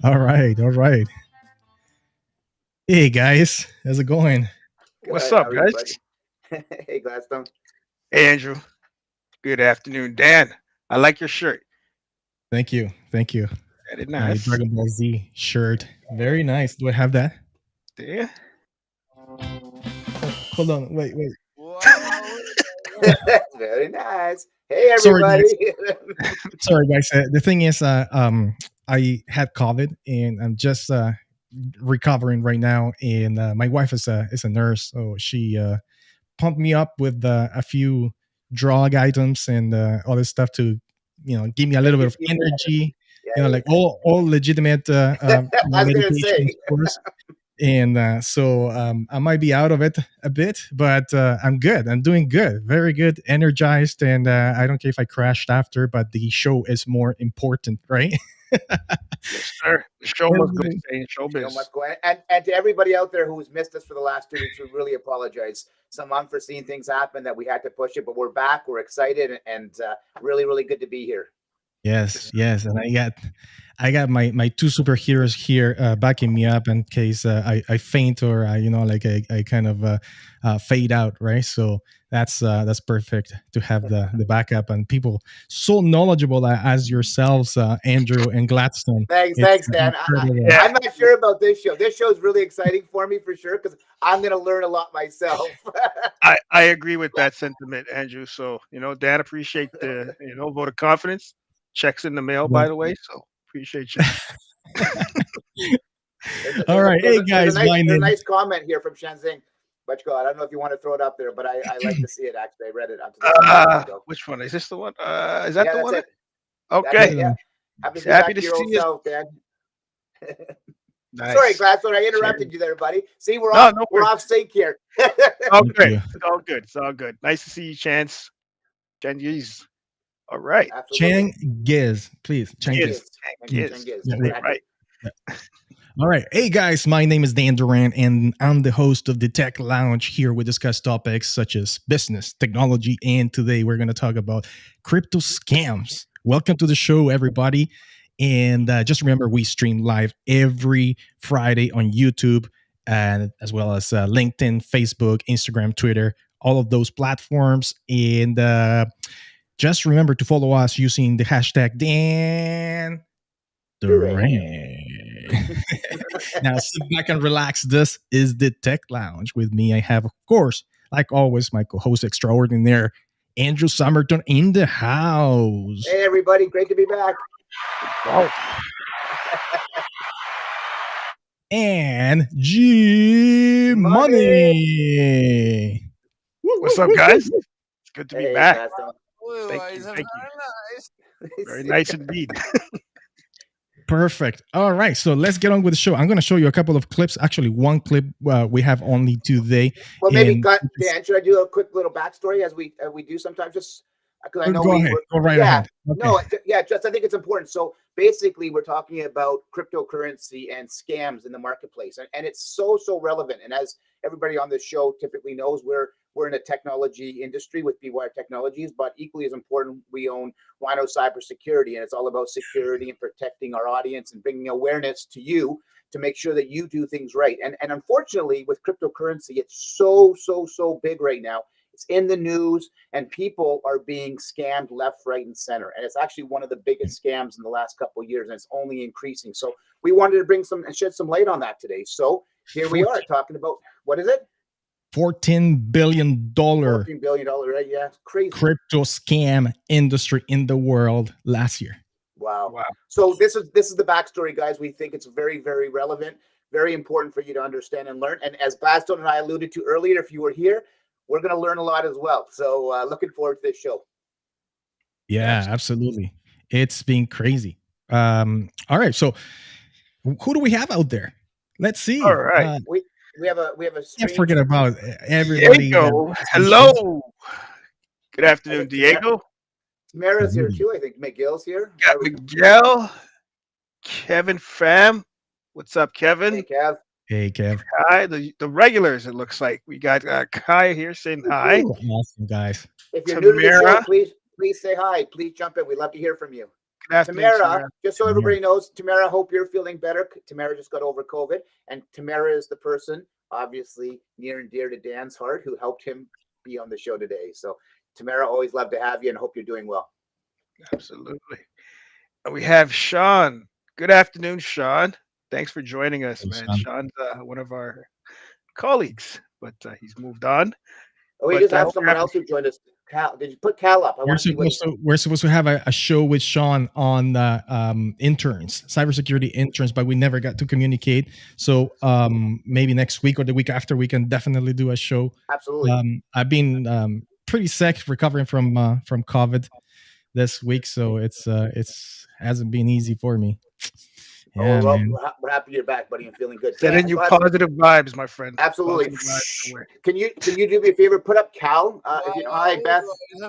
All right, all right. Hey guys, how's it going? What's Good. How up, are you, guys? buddy? Hey, Gladstone. Hey, Andrew. Good afternoon, Dan. I like your shirt. Thank you, thank you. Very My nice. Dragon Ball Z shirt, very nice. Do I have that? There. Oh, hold on, wait. Wow. Very nice. Hey, Sorry, guys. everybody. Sorry, guys. The thing is, I had COVID and I'm just recovering right now. And my wife is a nurse, so she pumped me up with a few drug items and other stuff to, give me a Make little bit you of feel better. energy. Yeah, Like all legitimate I was gonna medications, say. of course. And so I might be out of it a bit, but I'm good. I'm doing good, very good, energized, and I don't care if I crashed after, but the show is more important, right? Yes, sir. The show must go stay in Show showbiz. must go on. And to everybody out there who's missed us for the last 2 weeks, we really apologize. Some unforeseen things happened that we had to push it, but we're back. We're excited and really, really good to be here. Yes, yes, and I got my two superheroes here backing me up in case I faint or like I kind of fade out, right? So that's perfect to have the backup and people so knowledgeable as yourselves, Andrew and Gladstone. It's Thanks, Dan. incredible. Yeah, I'm not sure about this show. This show is really exciting for me for sure because I'm going to learn a lot myself. I agree with that sentiment, Andrew. So, Dan, appreciate the, vote of confidence. Checks in the mail, by the way. So, appreciate you. There's a, All there's a, right, there's hey a, there's a guys, nice my there's a name. nice comment here from Shenzhen. But go, I don't know if you want to throw it up there, but I like to see it actually. I read it up to this side. There we go. Which one? Is this the one? Is that Yeah, the that's one? it. That's Put Okay. it. it Yeah. on. Happy to be Happy back to to your see old you. self, Dan. Sorry, Nice. Gladstone, I Sure. interrupted you there, buddy. See, we're No, off no we're worries. off sync here. All Thank good. you. It's all good. It's all good. Nice to see you, Chance. Changiz. All right. Absolutely. Chang Giz, please. Chang Giz. Giz. Changiz. Giz. Changiz. Yeah, Say it Exactly. right. yeah. All right. Hey guys, my name is Dan Duran and I'm the host of the Tech Lounge. Here we discuss topics such as business, technology, and today we're going to talk about crypto scams. Welcome to the show, everybody. And just remember, we stream live every Friday on YouTube and as well as LinkedIn, Facebook, Instagram, Twitter, all of those platforms. And just remember to follow us using the hashtag Dan Duran. Duran. Now sit back and relax. This is the Tech Lounge. With me, I have, of course, like always, my co-host extraordinaire, Andrew Summerton in the house. Hey everybody, great to be back. Oh, And G Money. Money. Woo, what's woo, up, woo, woo, guys? woo. It's good to be Hey, back. Gladstone. Blue Thank eyes you. are Thank you. very nice. Very nice indeed. Perfect. All right. So let's get on with the show. I'm going to show you a couple of clips. Actually, one clip we have only today. Well, maybe And Dan, should I do a quick little backstory as we do sometimes? Just because I know go ahead. Go right yeah, ahead. Okay. no, yeah, just I think it's important. So basically, we're talking about cryptocurrency and scams in the marketplace, and it's so relevant. And as everybody on this show typically knows, we're in a technology industry with BWire Technologies, but equally as important, we own Rhino Cybersecurity, and it's all about security and protecting our audience and bringing awareness to you to make sure that you do things right. And unfortunately, with cryptocurrency, it's so big right now. It's in the news, and people are being scammed left, right, and center. And it's actually one of the biggest scams in the last couple of years, and it's only increasing. So we wanted to bring some and shed some light on that today. So here we are talking about what is it? $14 billion $14 billion, right? Yeah, crazy. crypto scam industry in the world last year. Wow. Wow. So this is the backstory, guys. We think it's very relevant, very important for you to understand and learn. And as Gladstone and I alluded to earlier, if you were here, we're going to learn a lot as well. So looking forward to this show. Yeah, Yes. absolutely. It's been crazy. All right. So who do we have out there? Let's All see. right. We have a Can't strange. forget about everybody. Diego. Hello. Good I afternoon, think Diego. Tamara's here too. I think McGill's here. Got Miguel. Kevin Pham. What's up, Hey, Kevin? Kev. Hey, Kev. Hi. The regulars, it looks like. We got Kai here saying hi. Awesome, guys. If you're new to the show, Tamara. please say hi. Please jump in. We'd love to hear from you. Good afternoon, Tamara, Tamara. just so everybody knows, Tamara, hope you're feeling better. Tamara just got over COVID, and Tamara is the person, obviously near and dear to Dan's heart, who helped him be on the show today. So, Tamara, always love to have you, and hope you're doing well. Absolutely. And we have Sean. Good afternoon, Sean. Thanks for joining us, Hey, man. Sean. Sean's one of our colleagues, but he's moved on. Oh, we But just have hope you're someone having else who joined us. Cal, did you put Cal up? I We're want to see what he. supposed to we're supposed to have a show with Sean on interns, cybersecurity interns, but we never got to communicate. So maybe next week or the week after we can definitely do a show. Absolutely. I've been pretty sick, recovering from COVID this week, so it's hasn't been easy for me. Oh, Yeah, well, man. we're happy you're back, buddy, and feeling good. sending you Go ahead. positive vibes, my friend. Absolutely. Positive vibes your way. Can you do me a favor? Put up Cal. If you, hi, Beth.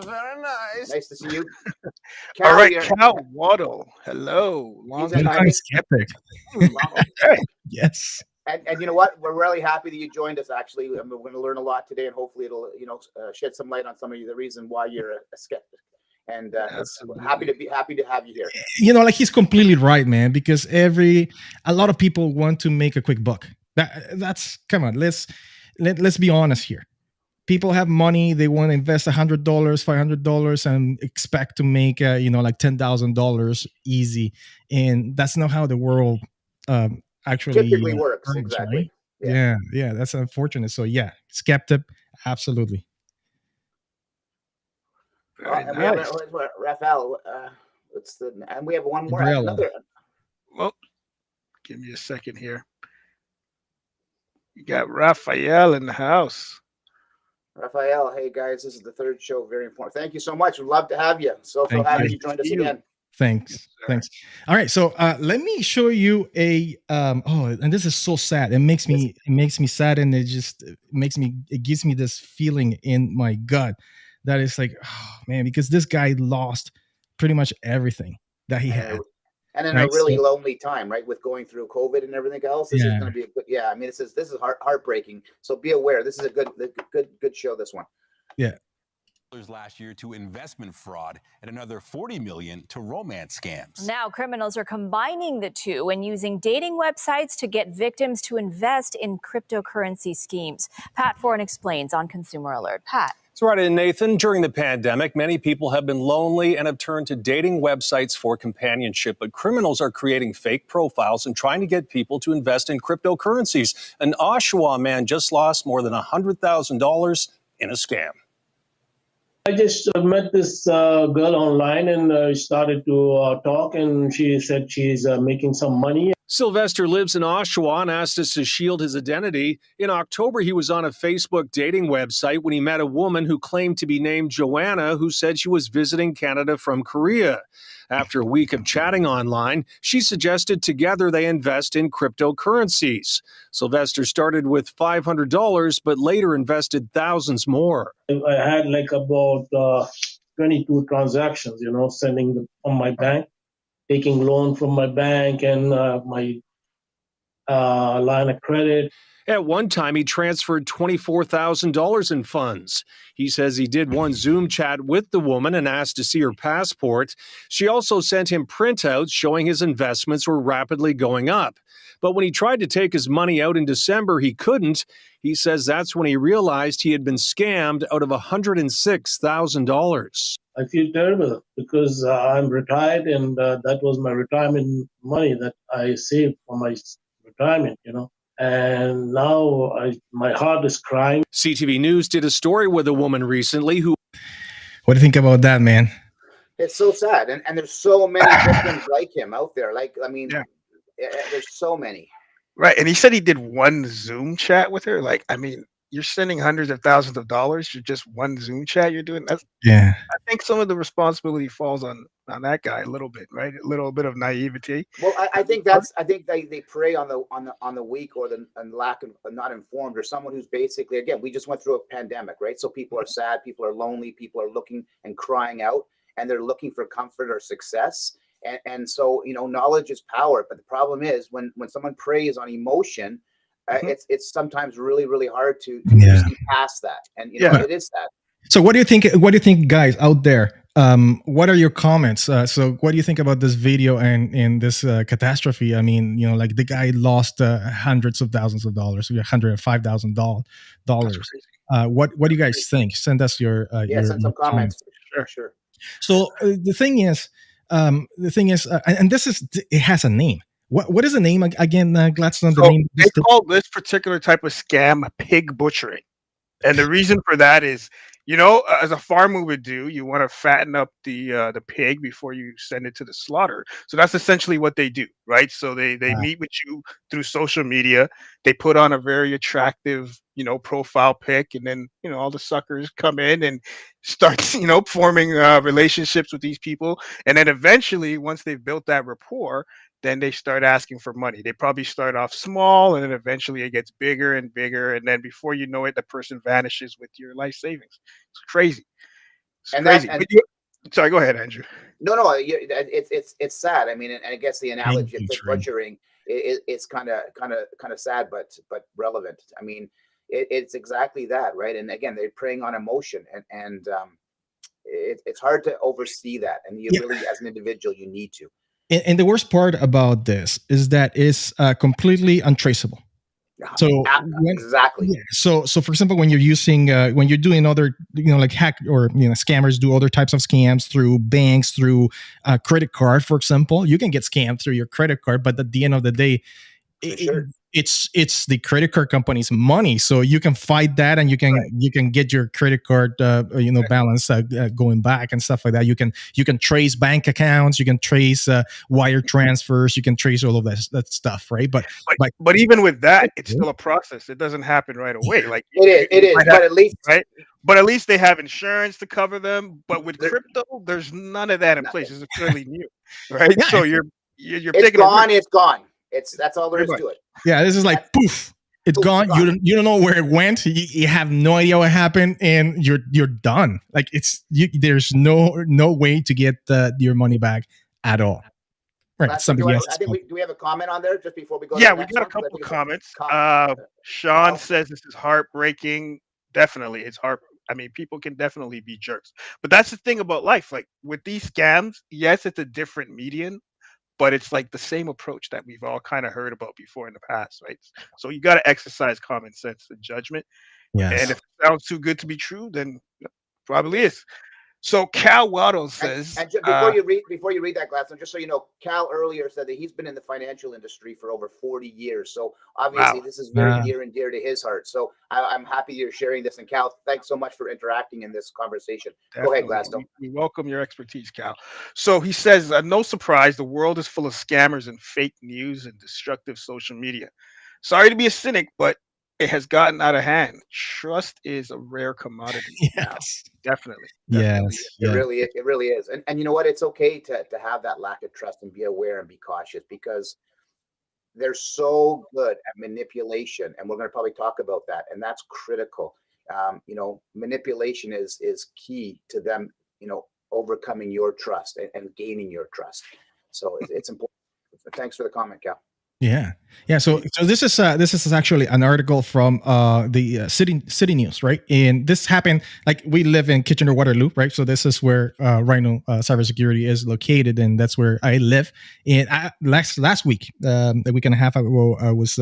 Very nice. Nice to see you. All Cal, right, you're- Cal Waddle. Hello. Long He's a- time. I'm skeptic. Okay. Yes. and you know what? We're really happy that you joined us. Actually, we're going to learn a lot today, and hopefully, it'll shed some light on some of the reason why you're a skeptic. And happy to have you here. Like, he's completely right, man, because a lot of people want to make a quick buck. That's come on, let's be honest here. People have money, they want to invest $100, $500 and expect to make like $10,000 easy, and that's not how the world actually Typically works. earns, Exactly. right? Yeah, that's unfortunate. So yeah, skeptic, absolutely. Very And nice. we have Raphael. And we have one more. Gabriella. Another. Well, give me a second here. You got Raphael in the house. Raphael, hey guys, this is the third show. Very important. Thank you so much. We'd love to have you. So Thank happy you. you joined us See you. again. Thanks. All right, so let me show you a and this is so sad. It makes me sad, and it gives me this feeling in my gut that is like, oh man, because this guy lost pretty much everything that he had. And in right? a really So- lonely time, right? With going through COVID and everything else, this is Yeah. going to be a good. Yeah, I mean, this is heartbreaking. So be aware. This is a good show. This one. Last year to investment fraud and another 40 million to romance scams. Now criminals are combining the two and using dating websites to get victims to invest in cryptocurrency schemes. Pat Foran explains on Consumer Alert. Pat. That's right, and Nathan. During the pandemic, many people have been lonely and have turned to dating websites for companionship. But criminals are creating fake profiles and trying to get people to invest in cryptocurrencies. An Oshawa man just lost more than $100,000 in a scam. I just met this girl online and started to talk, and she said she's making some money. Sylvester lives in Oshawa and asked us to shield his identity. In October, he was on a Facebook dating website when he met a woman who claimed to be named Joanna, who said she was visiting Canada from Korea. After a week of chatting online, she suggested together they invest in cryptocurrencies. Sylvester started with $500, but later invested thousands more. I had like about 22 transactions, sending them from my bank, taking loan from my bank and my line of credit. At one time, he transferred $24,000 in funds. He says he did one Zoom chat with the woman and asked to see her passport. She also sent him printouts showing his investments were rapidly going up. But when he tried to take his money out in December, he couldn't. He says that's when he realized he had been scammed out of $106,000. I feel terrible because I'm retired, and that was my retirement money that I saved for my retirement, And now my heart is crying. CTV News did a story with a woman recently who... What do you think about that, man? It's so sad, and there's so many victims like him out there. There's so many. Right. And he said he did one Zoom chat with her. Like, I mean, you're sending hundreds of thousands of dollars for just one Zoom chat you're doing. I think some of the responsibility falls on that guy a little bit, right? A little bit of naivety. Well, I think they prey on the weak or the lack of not informed, or someone who's basically, again, we just went through a pandemic, right? So people are sad, people are lonely, people are looking and crying out, and they're looking for comfort or success. And so, knowledge is power. But the problem is when someone preys on emotion, it's sometimes really, really hard to see past that. And it is that. So what do you think, guys out there? What are your comments? So what do you think about this video and this catastrophe? I mean, like the guy lost hundreds of thousands of dollars, $105,000. What do you guys think? Send us your Send some comments. Sure. So the thing is, and it has a name. What is the name again, Gladstone? So they call this particular type of scam pig butchering. And the reason for that is, as a farmer would do, you want to fatten up the pig before you send it to the slaughter. So that's essentially what they do, right? So they meet with you through social media. They put on a very attractive, profile pic, and then all the suckers come in and start, forming relationships with these people. And then eventually, once they've built that rapport, then they start asking for money. They probably start off small, and then eventually it gets bigger and bigger, and then before you know it, the person vanishes with your life savings. It's crazy. It's crazy. Sorry, go ahead, Andrew. No, it's sad. I mean, and I guess the analogy of pig butchering it's kind of sad, but relevant. I mean, it's exactly that, right? And again, they're preying on emotion, and it's hard to oversee that. And you really, as an individual, you need to. And the worst part about this is that it's completely untraceable. So exactly. So for example, when you're using when you're doing other like hack or scammers do other types of scams through banks, through credit card, for example, you can get scammed through your credit card, but at the end of the day, it's the credit card company's money, so you can fight that, and you can get your credit card balance going back and stuff like that. You can trace bank accounts, you can trace wire transfers, you can trace all of that stuff, right? But even with that, it's still a process. It doesn't happen right away. Like it is, but at least But at least they have insurance to cover them. But with crypto, there's none of that in place. It's fairly new, right? So you're taking gone. It's gone. That's all there is to it. Yeah, this is like poof. It's gone. You don't know where it went. You have no idea what happened, and you're done. Like there's no way to get your money back at all. Right. Somebody else. Do we have a comment on there just before we go? Yeah, we got a couple of comments. Sean says this is heartbreaking. Definitely, it's heart. I mean, people can definitely be jerks, but that's the thing about life. Like with these scams, yes, it's a different medium, but it's like the same approach that we've all kind of heard about before in the past, right? So you got to exercise common sense and judgment. Yes. And if it sounds too good to be true, then it probably is. So Cal Waddle says, and before you read that, Gladstone, just so you know, Cal earlier said that he's been in the financial industry for over 40 years. So obviously this is very near and dear to his heart. So I'm happy you're sharing this. And Cal, thanks so much for interacting in this conversation. Definitely. Go ahead, Gladstone. We welcome your expertise, Cal. So he says, no surprise, the world is full of scammers and fake news and destructive social media. Sorry to be a cynic, but it has gotten out of hand. Trust is a rare commodity. Yes, definitely. Yes, it really is. And you know what? It's okay to have that lack of trust and be aware and be cautious, because they're so good at manipulation, and we're going to probably talk about that, and that's critical. Manipulation is key to them, overcoming your trust and gaining your trust. So it's important. Thanks for the comment, Cal. Yeah. So this is actually an article from the City News, right? And this happened, like, we live in Kitchener-Waterloo, right? So this is where Rhino Cybersecurity is located, and that's where I live. And last week, a week and a half ago, I was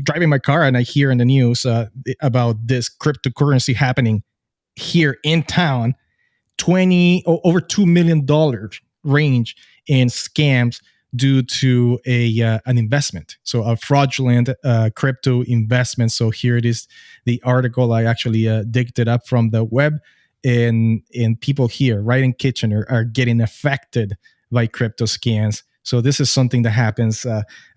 driving my car, and I hear in the news about this cryptocurrency happening here in town. Over $2 million range in scams due to an investment, so a fraudulent crypto investment. So here it is, the article. I actually digged it up from the web, and people here, right in Kitchener, are getting affected by crypto scams. So this is something that happens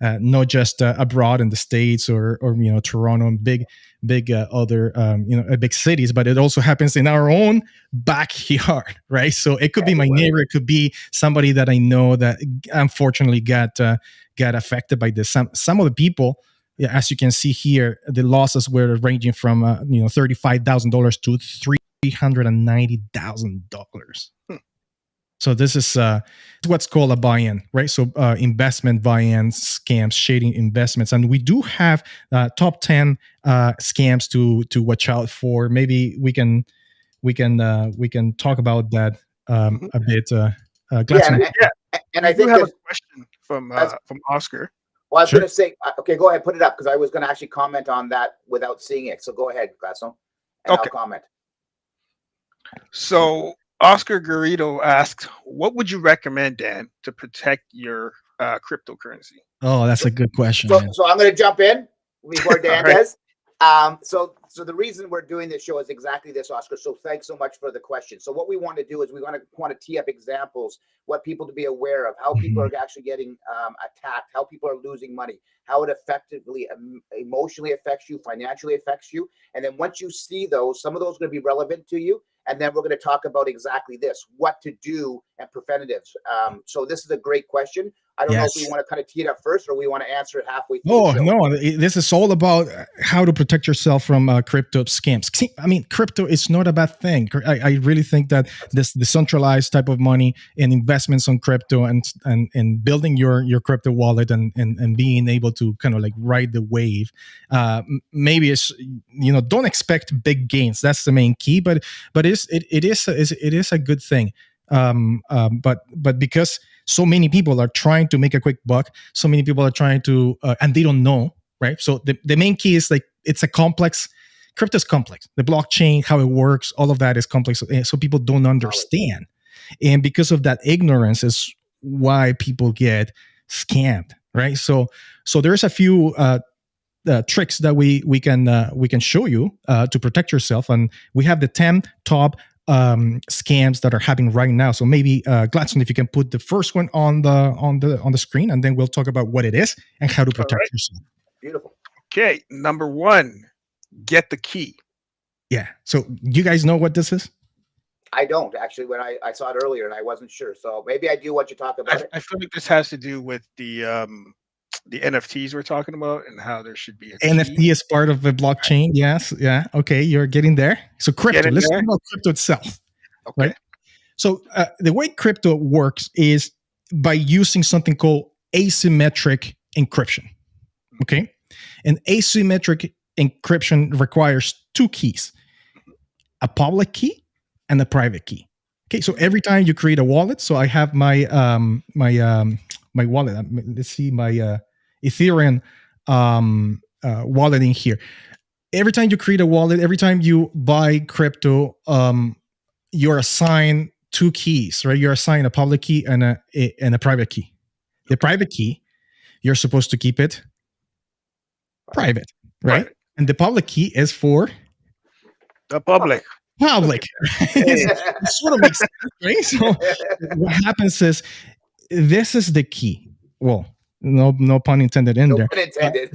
not just abroad in the States or Toronto and big other big cities, but it also happens in our own backyard, right? So it could be my neighbor, it could be somebody that I know that unfortunately got affected by this. Some of the people, as you can see here, the losses were ranging from $35,000 to $390,000. So this is what's called a buy-in, right? So investment buy-in scams, shady investments, and we do have top 10 scams to watch out for. Maybe we can talk about that a bit. Yeah, and I do think have a there's, question from Oscar. well, I was Sure. going to say, okay, go ahead, put it up, because I was going to actually comment on that without seeing it. So go ahead, Gladstone, and Okay. I'll comment. So Oscar Garrido asked, "What would you recommend, Dan, to protect your cryptocurrency?" Oh, that's a good question. So, Man. so I'm going to jump in before Dan All right. does. So the reason we're doing this show is exactly this, Oscar. So thanks so much for the question. So what we want to do is we want to tee up examples, what people to be aware of, how people are actually getting attacked, how people are losing money, how it effectively emotionally affects you, financially affects you. And then once you see those, some of those are going to be relevant to you. And then we're going to talk about exactly this, what to do and preventatives. So this is a great question. I don't know if we want to kind of tee it up first or we want to answer it halfway through. Oh, no, this is all about how to protect yourself from crypto scams. See, I mean, crypto is not a bad thing. I really think that this decentralized type of money and investments on crypto and building your crypto wallet and being able to kind of like ride the wave, maybe it's, don't expect big gains. That's the main key, but it is a good thing. But because so many people are trying to make a quick buck, so many people are trying to, and they don't know, right? So the main key is like, it's a complex, crypto is complex. The blockchain, how it works, all of that is complex. So people don't understand. And because of that ignorance is why people get scammed, right? So there's a few tricks that we can show you to protect yourself. And we have the 10 top scams that are happening right now. So maybe Gladstone, if you can put the first one on the screen, and then we'll talk about what it is and how to protect yourself. Beautiful. Okay, number 1, get the key. Yeah. So you guys know what this is? I don't actually. When I saw it earlier and I wasn't sure, so maybe I do want you to talk about it. I feel like this has to do with the NFTs we're talking about and how there should be a NFT key. is part of the blockchain. Yes. Yeah. Okay. You're getting there. So crypto. Let's talk about crypto itself. Okay. Right. So the way crypto works is by using something called asymmetric encryption. Okay. And asymmetric encryption requires 2 keys, a public key and a private key. Okay. So every time you create a wallet, so I have my my wallet. Let's see my Ethereum wallet in here. Every time you create a wallet, every time you buy crypto, you're assigned 2 keys, right? You're assigned a public key and a private key. The private key, you're supposed to keep it private, right? And the public key is for the public. Public. It sort of makes sense, right? So what happens is, this is the key. Well, no pun intended in there. Pun intended.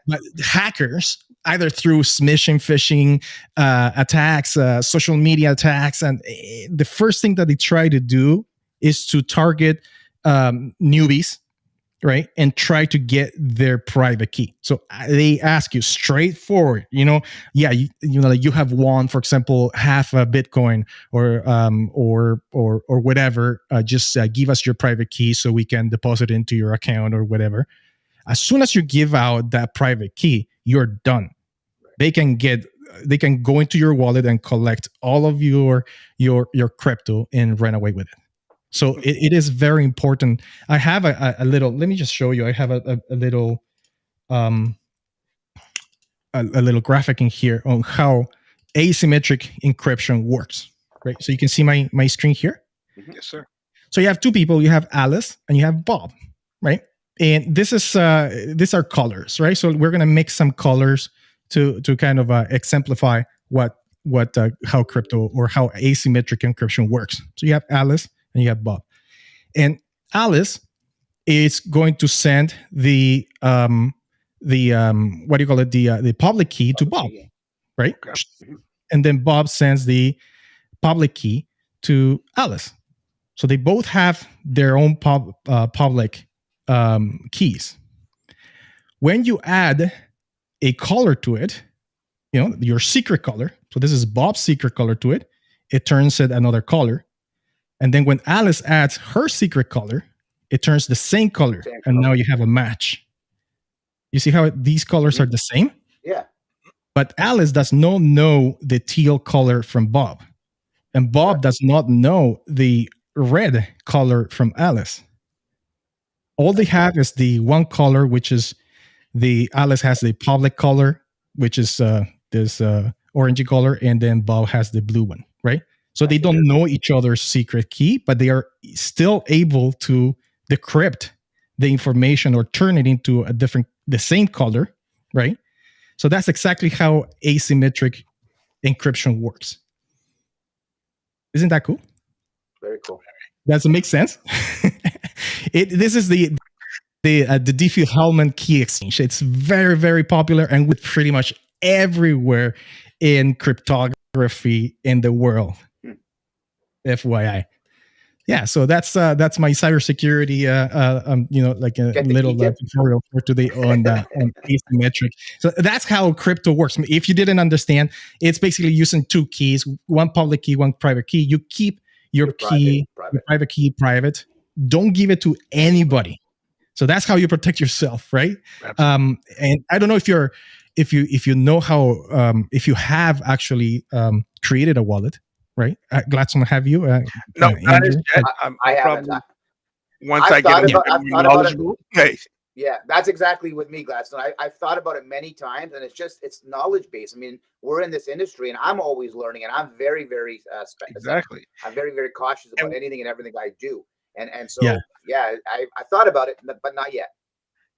But hackers, either through phishing attacks, social media attacks, and the first thing that they try to do is to target newbies, right? And try to get their private key. So they ask you straightforward, you have won, for example, half a Bitcoin or whatever. Just give us your private key so we can deposit into your account or whatever. As soon as you give out that private key, you're done. They can go into your wallet and collect all of your crypto and run away with it. So it is very important. I have a little, let me just show you. I have a little graphic in here on how asymmetric encryption works, right? So you can see my screen here. Yes, sir. So you have 2 people. You have Alice and you have Bob, right? And these are colors, right? So we're gonna mix some colors to kind of exemplify how crypto or how asymmetric encryption works. So you have Alice and you have Bob, and Alice is going to send the what do you call it, the public key to Bob, right? Okay. And then Bob sends the public key to Alice. So they both have their own public keys. When you add a color to it, your secret color. So this is Bob's secret color to it. It turns it another color. And then when Alice adds her secret color, it turns the same color. And now you have a match. You see how these colors are the same? Yeah. But Alice does not know the teal color from Bob. and Bob does not know the red color from Alice. All they have is the one color, which is the Alice has the public color, which is this orangey color, and then Bob has the blue one, right? So they don't know each other's secret key, but they are still able to decrypt the information or turn it into the same color, right? So that's exactly how asymmetric encryption works. Isn't that cool? Very cool. Does it make sense? This is the Diffie-Hellman key exchange. It's very, very popular and with pretty much everywhere in cryptography in the world. FYI. Yeah, so that's my cybersecurity, like a little tutorial for today on asymmetric. So that's how crypto works. If you didn't understand, it's basically using two keys, one public key, one private key. You keep your private key private. Don't give it to anybody. So that's how you protect yourself, right? And I don't know if you know how if you have actually created a wallet. Right, Gladstone, have you? No, not as yet. I haven't. Once I get knowledgeable. Yeah, that's exactly with me, Gladstone. I've thought about it many times, and it's knowledge based. I mean, we're in this industry, and I'm always learning, and I'm very, very exactly. I'm very, very cautious about anything and everything I do, and so I thought about it, but not yet.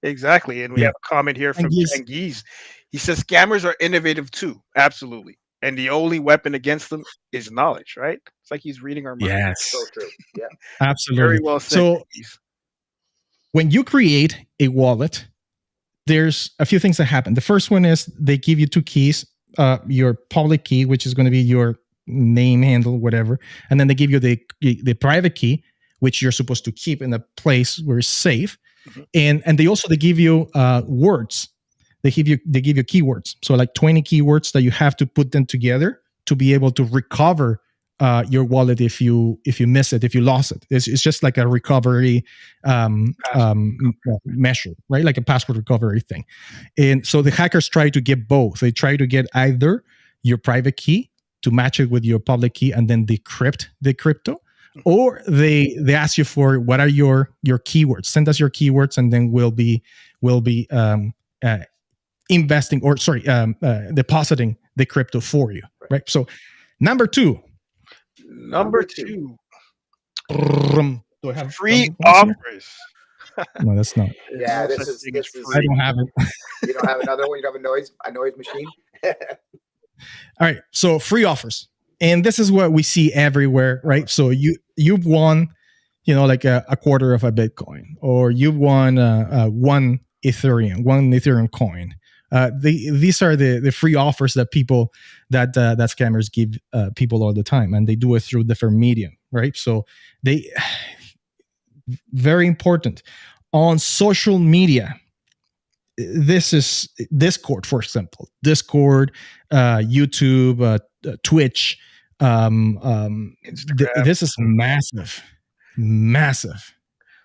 Exactly, and we have a comment here from Changiz. He says scammers are innovative too. Absolutely. And the only weapon against them is knowledge, right? It's like he's reading our mind. Yes. So true. Yeah. Absolutely. Very well said. So when you create a wallet, there's a few things that happen. The first one is they give you two keys, your public key, which is going to be your name, handle, whatever. And then they give you the private key, which you're supposed to keep in a place where it's safe. Mm-hmm. And they give you words. They give you keywords. So like 20 keywords that you have to put them together to be able to recover your wallet if you miss it, if you lost it. It's just like a recovery measure, right? Like a password recovery thing. And so the hackers try to get both. They try to get either your private key to match it with your public key and then decrypt the crypto, or they ask you for what are your keywords. Send us your keywords, and then we'll be investing depositing the crypto for you, right? So number two. Do I have free offers? No, that's not. Yeah, this is I don't have it. You don't have another one? You don't have a noise machine? All right, so free offers. And this is what we see everywhere, right? So you've won, like a quarter of a Bitcoin, or you've won one Ethereum coin. These are the free offers that that scammers give people all the time, and they do it through different media, right? So very important on social media. This is Discord, for example. Discord, YouTube, Twitch. This is massive.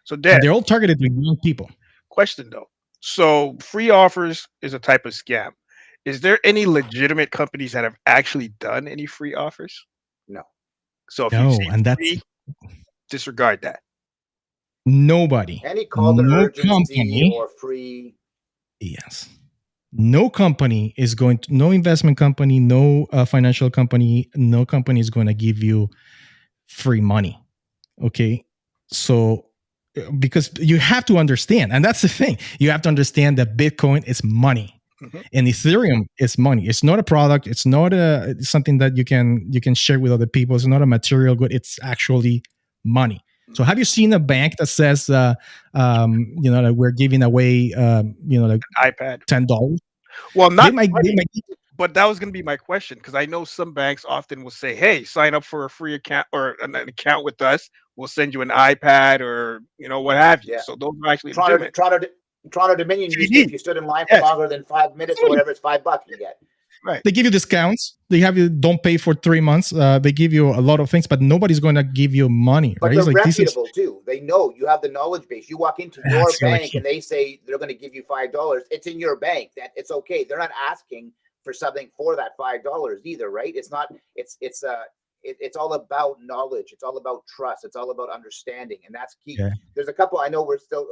So they're all targeted to young people. Question though. So free offers is a type of scam. Is there any legitimate companies that have actually done any free offers? No. So if you see free, disregard that. Nobody. Any call to urgency or free. Yes. No company is no investment company, no financial company, no company is going to give you free money. Okay. So, because you have to understand, and that's the thing, you have to understand that Bitcoin is money, and Ethereum is money. It's not a product. It's not something that you can share with other people. It's not a material good. It's actually money. So have you seen a bank that says, like we're giving away, like iPad, $10? Well, not but that was going to be my question, because I know some banks often will say, hey, sign up for a free account or an account with us. We'll send you an iPad or, what have you. Yeah. So those are actually Toronto Dominion, if you stood in line for longer than 5 minutes or whatever, it's $5 you get. Right. They give you discounts. They have you don't pay for 3 months. They give you a lot of things, but nobody's going to give you money. But right? they're reputable too. They know you have the knowledge base. You walk into your bank and they say they're going to give you $5. It's in your bank. That it's okay. They're not asking for something for that $5 either, right? It's not. It's it's all about knowledge. It's all about trust. It's all about understanding, and that's key. Yeah. There's a couple. I know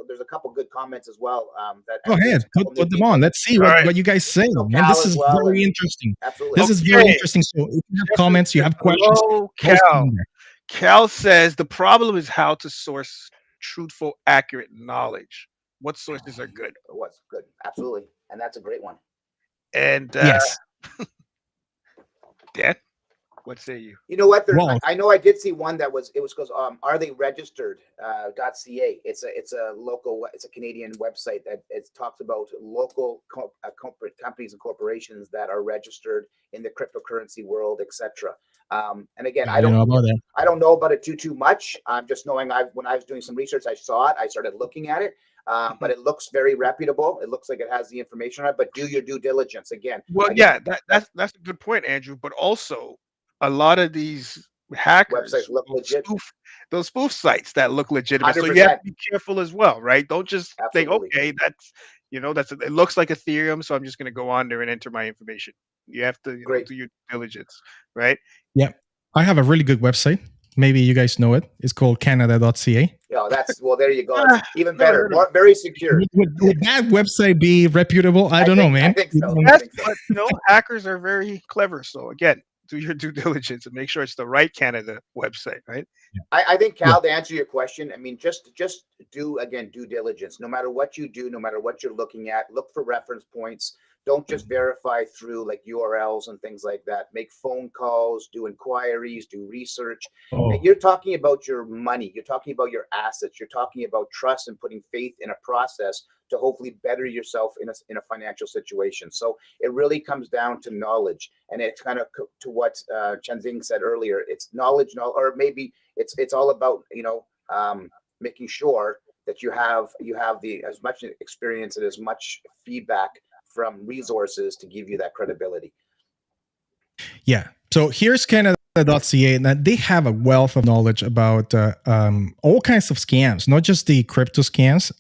there's a couple good comments as well. Go ahead, put them on. Let's see what you guys say. So Man, this is well, very interesting. Absolutely, this is very interesting. So if you have comments, you have questions. Cal says the problem is how to source truthful, accurate knowledge. What sources are good? What's good? Absolutely, and that's a great one. And yes, Dan, what say you? You know what? I know I did see one that was goes are they registered .ca. It's a Canadian website that it talks about local companies and corporations that are registered in the cryptocurrency world, etc. And again, I don't know about that. I don't know about it too much. I'm just knowing when I was doing some research, I saw it. I started looking at it. But it looks very reputable. It looks like it has the information on it. But do your due diligence again. Well, yeah, that's a good point, Andrew. But also, a lot of these hackers websites look legit. Those spoof sites that look legitimate. 100%. So you have to be careful as well, right? Don't just think, okay, that's it looks like Ethereum, so I'm just going to go on there and enter my information. You have to do your diligence, right? Yeah, I have a really good website. Maybe you guys know it. It's called Canada.ca. Yeah, there you go. It's even better, very secure. Would that website be reputable? I don't know, man. I think so. Yes, but hackers are very clever. So again, do your due diligence and make sure it's the right Canada website, right? I think, Cal, to answer your question, I mean, just do due diligence. No matter what you do, no matter what you're looking at, look for reference points. Don't just verify through like URLs and things like that. Make phone calls, do inquiries, do research. You're talking about your money. You're talking about your assets. You're talking about trust and putting faith in a process to hopefully better yourself in a financial situation. So it really comes down to knowledge, and it's kind of to what Chenzing said earlier. It's knowledge, or maybe it's all about making sure that you have as much experience and as much feedback from resources to give you that credibility. Yeah. So here's Canada.ca, and they have a wealth of knowledge about all kinds of scams, not just the crypto scams.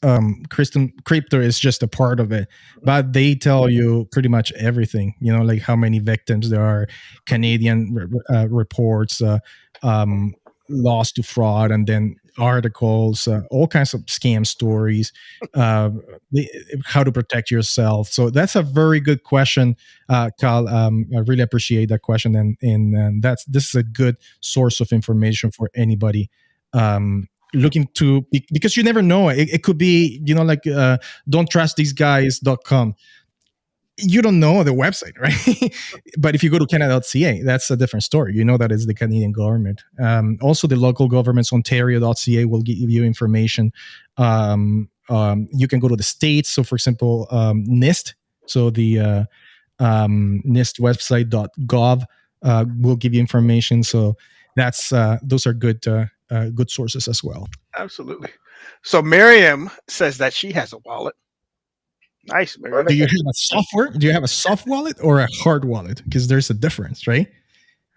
Crypto is just a part of it, but they tell you pretty much everything, like how many victims there are, Canadian reports, loss to fraud, and then articles, all kinds of scam stories, how to protect yourself. So that's a very good question, Kyle. I really appreciate that question, and this is a good source of information for anybody looking to, because you never know. It could be, like don't trust these guys.com. You don't know the website, right? But if you go to Canada.ca, that's a different story. You know that it's the Canadian government. Also, the local governments, Ontario.ca, will give you information. You can go to the states. So, for example, NIST. So the NIST website.gov will give you information. So those are good sources as well. Absolutely. So Miriam says that she has a wallet. Nice, Miriam. Do you have a software? Do you have a soft wallet or a hard wallet? Because there's a difference, right?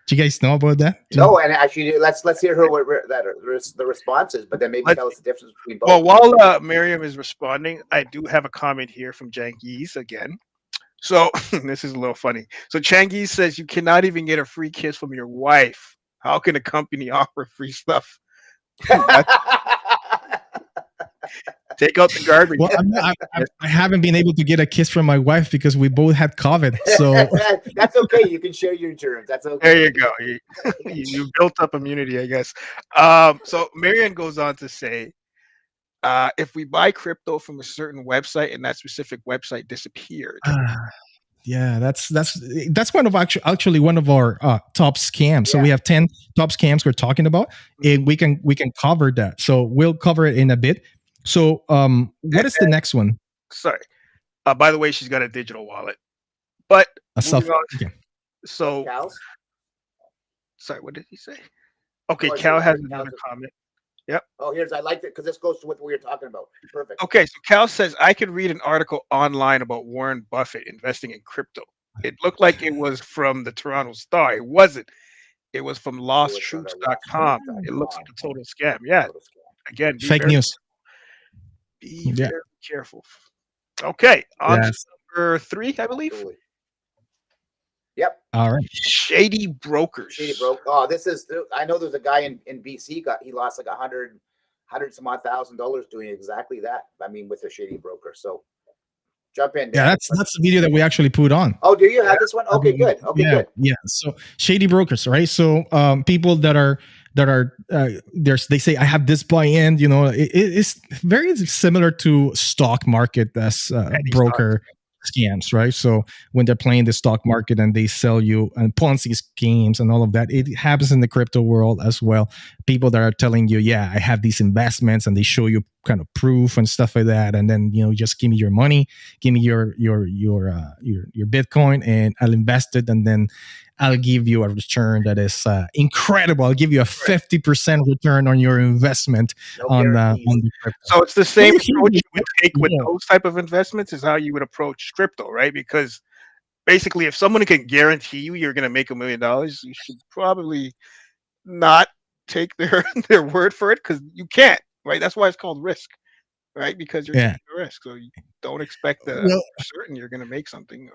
Do you guys know about that? No, and actually, let's hear her the response is, but then maybe tell us the difference between both. Well, while Miriam is responding, I do have a comment here from Jangiz again. So this is a little funny. So Changiz says you cannot even get a free kiss from your wife. How can a company offer free stuff? Take out the garbage. Well, I haven't been able to get a kiss from my wife because we both had COVID. So that's okay. You can share your germs. That's okay. There you go. You built up immunity, I guess. So Marianne goes on to say, if we buy crypto from a certain website and that specific website disappeared. Yeah, that's one of actually one of our top scams. So we have 10 top scams we're talking about, and we can cover that. So we'll cover it in a bit. So what is the next one? Sorry. By the way, she's got a digital wallet. But so sorry, what did he say? Okay, Cal has another comment. Yep. Oh, I like it because this goes to what we were talking about. Perfect. Okay, so Cal says I could read an article online about Warren Buffett investing in crypto. It looked like it was from the Toronto Star. It wasn't. It was from losttruths.com. It looks like a total scam. Yeah. Again, fake news. Be very careful. Okay, on to number 3, I believe. Yep. All right. Shady Brokers. Shady Broke. Oh, I know there's a guy in BC he lost like $100 some odd $1,000 doing exactly that. I mean, with a Shady Broker. So jump in. Yeah, that's the video that we actually put on. Oh, do you have this one? Okay, good. Okay, good. Yeah. So Shady Brokers, right? So people that are they say I have this buy-in. It's very similar to stock market as broker scams, right? So when they're playing the stock market and they sell you and Ponzi schemes and all of that, it happens in the crypto world as well. People that are telling you, yeah, I have these investments, and they show you kind of proof and stuff like that, and then just give me your money, give me your Bitcoin, and I'll invest it, and then I'll give you a return that is incredible. I'll give you a 50% return on your investment on the crypto. So it's the same approach you would take with those type of investments is how you would approach crypto, right? Because basically, if someone can guarantee you're going to make $1 million, you should probably not take their word for it, because you can't, right? That's why it's called risk, right? Because you're taking a risk, so you don't expect that for certain you're going to make something.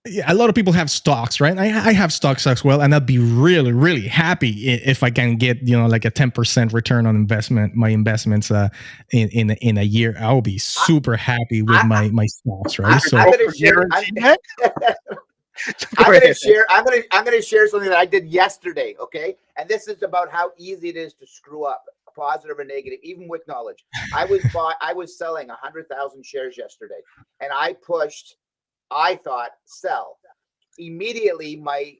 Yeah, a lot of people have stocks, right? I have stocks as well, and I'd be really, really happy if I can get like a 10% return on investment. My investments in a year, I'll be super happy with my stocks, right? I'm going to share. I'm going to share something that I did yesterday. Okay, and this is about how easy it is to screw up, positive or negative, even with knowledge. I was selling 100,000 shares yesterday, and I thought sell. Immediately, my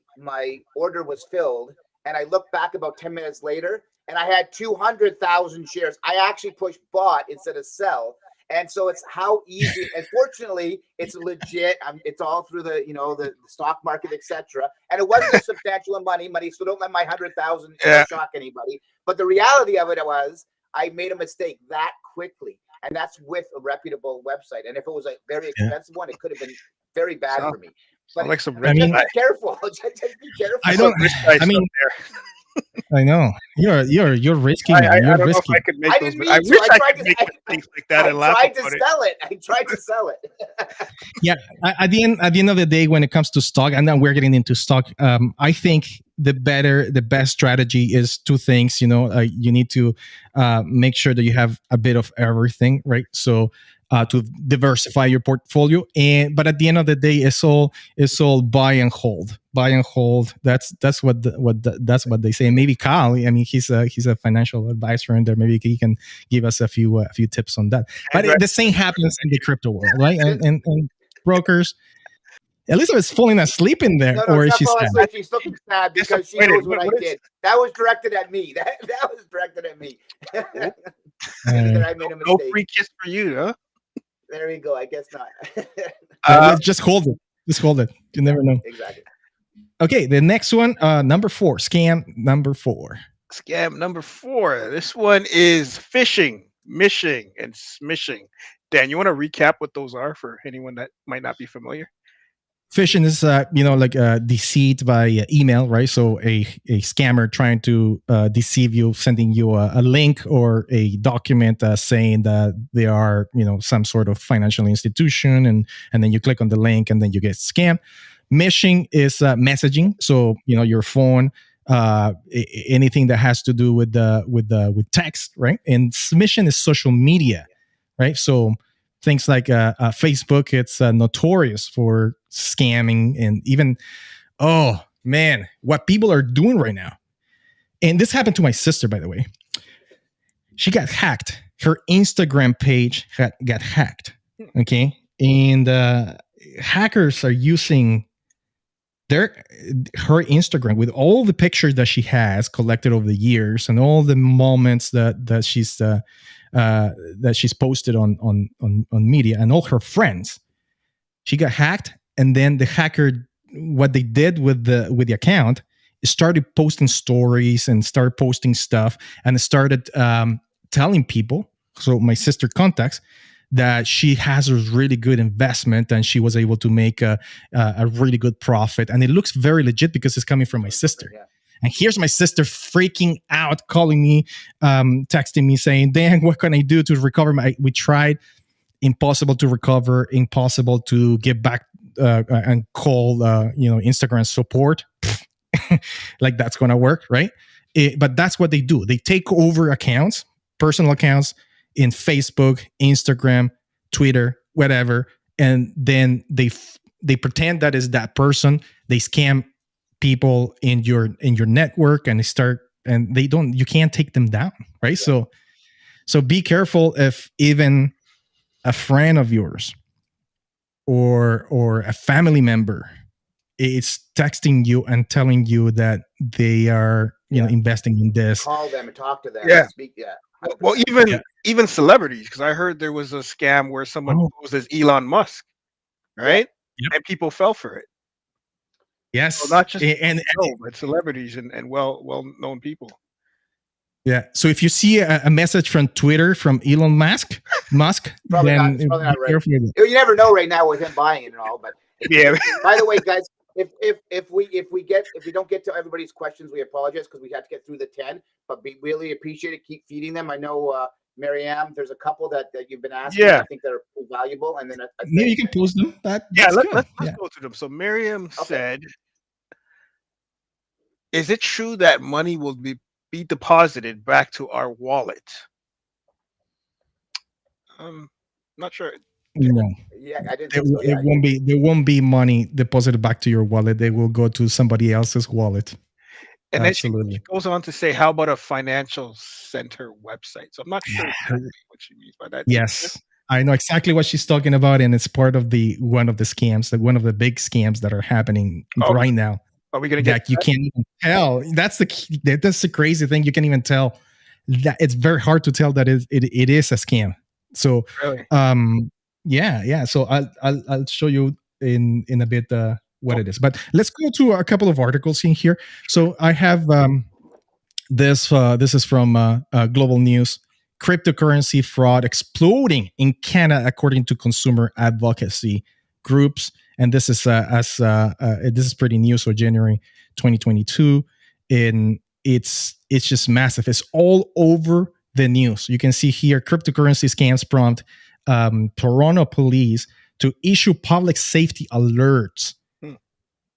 order was filled, and I looked back about 10 minutes later, and I had 200,000 shares. I actually pushed bought instead of sell, and so it's how easy. And fortunately, it's legit. It's all through the stock market, etc. And it wasn't a substantial amount of money, so don't let my 100,000 shock anybody. But the reality of it was, I made a mistake that quickly. And that's with a reputable website. And if it was a very expensive one, it could have been very bad for me. But like some just be careful. Just be careful. I know you're risky. I don't know if I could make those. I wish I could make mistakes like that and laugh about it. I tried to sell it. Yeah. At the end of the day, when it comes to stock, and then we're getting into stock, I think the best strategy is two things. You need to make sure that you have a bit of everything, right? So to diversify your portfolio, but at the end of the day, it's all buy and hold. That's what they say. And maybe Kyle, I mean, he's a financial advisor in there. Maybe he can give us a few tips on that. But the same happens in the crypto world, right? And brokers. Elizabeth's falling asleep in there, or is she sad? She's looking sad because she knows what I did. That was directed at me. That was directed at me. I made a mistake. No free kiss for you, huh? There we go. I guess not. Just hold it. Just hold it. You never know. Exactly. Okay, the next one, number 4, scam number 4. Scam number 4. This one is phishing, mishing, and smishing. Dan, you want to recap what those are for anyone that might not be familiar? Phishing is, like deceit by email, right? So a scammer trying to deceive you, sending you a link or a document saying that they are, some sort of financial institution, and then you click on the link and then you get scammed. Mishing is messaging, so your phone, anything that has to do with text, right? And smishing is social media, right? So things like Facebook, it's notorious for scamming, and even, oh man, what people are doing right now. And this happened to my sister, by the way. She got hacked. Her Instagram page got hacked. Okay, and hackers are using her Instagram with all the pictures that she has collected over the years and all the moments that she's posted on media and all her friends. She got hacked, and then the hacker, what they did with the account, is started posting stories and started posting stuff, and started telling people. So my sister contacts that she has a really good investment and she was able to make a really good profit, and it looks very legit because it's coming from my sister. Yeah. And here's my sister freaking out, calling me, texting me saying, Dan, what can I do to recover we tried. Impossible to recover, impossible to get back and call Instagram support. Like that's going to work, right? But that's what they do. They take over accounts, personal accounts in Facebook, Instagram, Twitter, whatever, and then they pretend that is that person. They scam people in your network, and you can't take them down, right? Yeah. So be careful if even a friend of yours or a family member is texting you and telling you that they are investing in this. Call them and talk to them. Yeah. Speak. Yeah. Well, even celebrities, because I heard there was a scam where someone posed as Elon Musk, right? Yep. And people fell for it. Yes, so not just but celebrities and well-known people. Yeah. So if you see a message from Twitter from Elon Musk, probably then not right. You never know right now with him buying it and all. But yeah. By the way, guys, if we don't get to everybody's questions, we apologize because we had to get through the 10. But we really appreciate it. Keep feeding them. I know, Mariam, there's a couple that you've been asking. Yeah. I think that are valuable. And then maybe you can post them. Let's go through them. So Mariam said, "Is it true that money will be deposited back to our wallet?" Not sure. No. Yeah, I didn't. There won't be money deposited back to your wallet. They will go to somebody else's wallet. And absolutely. Then she goes on to say, "How about a financial center website?" So I'm not sure exactly what she means by that. Yes, I know exactly what she's talking about, and it's part of one of the scams, one of the big scams that are happening right now. Are we going to get? You can't even tell. That's the crazy thing. You can't even tell. That it's very hard to tell that it is a scam. So, really? Yeah. So I'll show you in a bit what it is. But let's go to a couple of articles in here. So I have this. This is from Global News. Cryptocurrency fraud exploding in Canada, according to consumer advocacy groups. And this is this is pretty new. So January 2022, and it's just massive. It's all over the news. You can see here, cryptocurrency scams prompt Toronto police to issue public safety alerts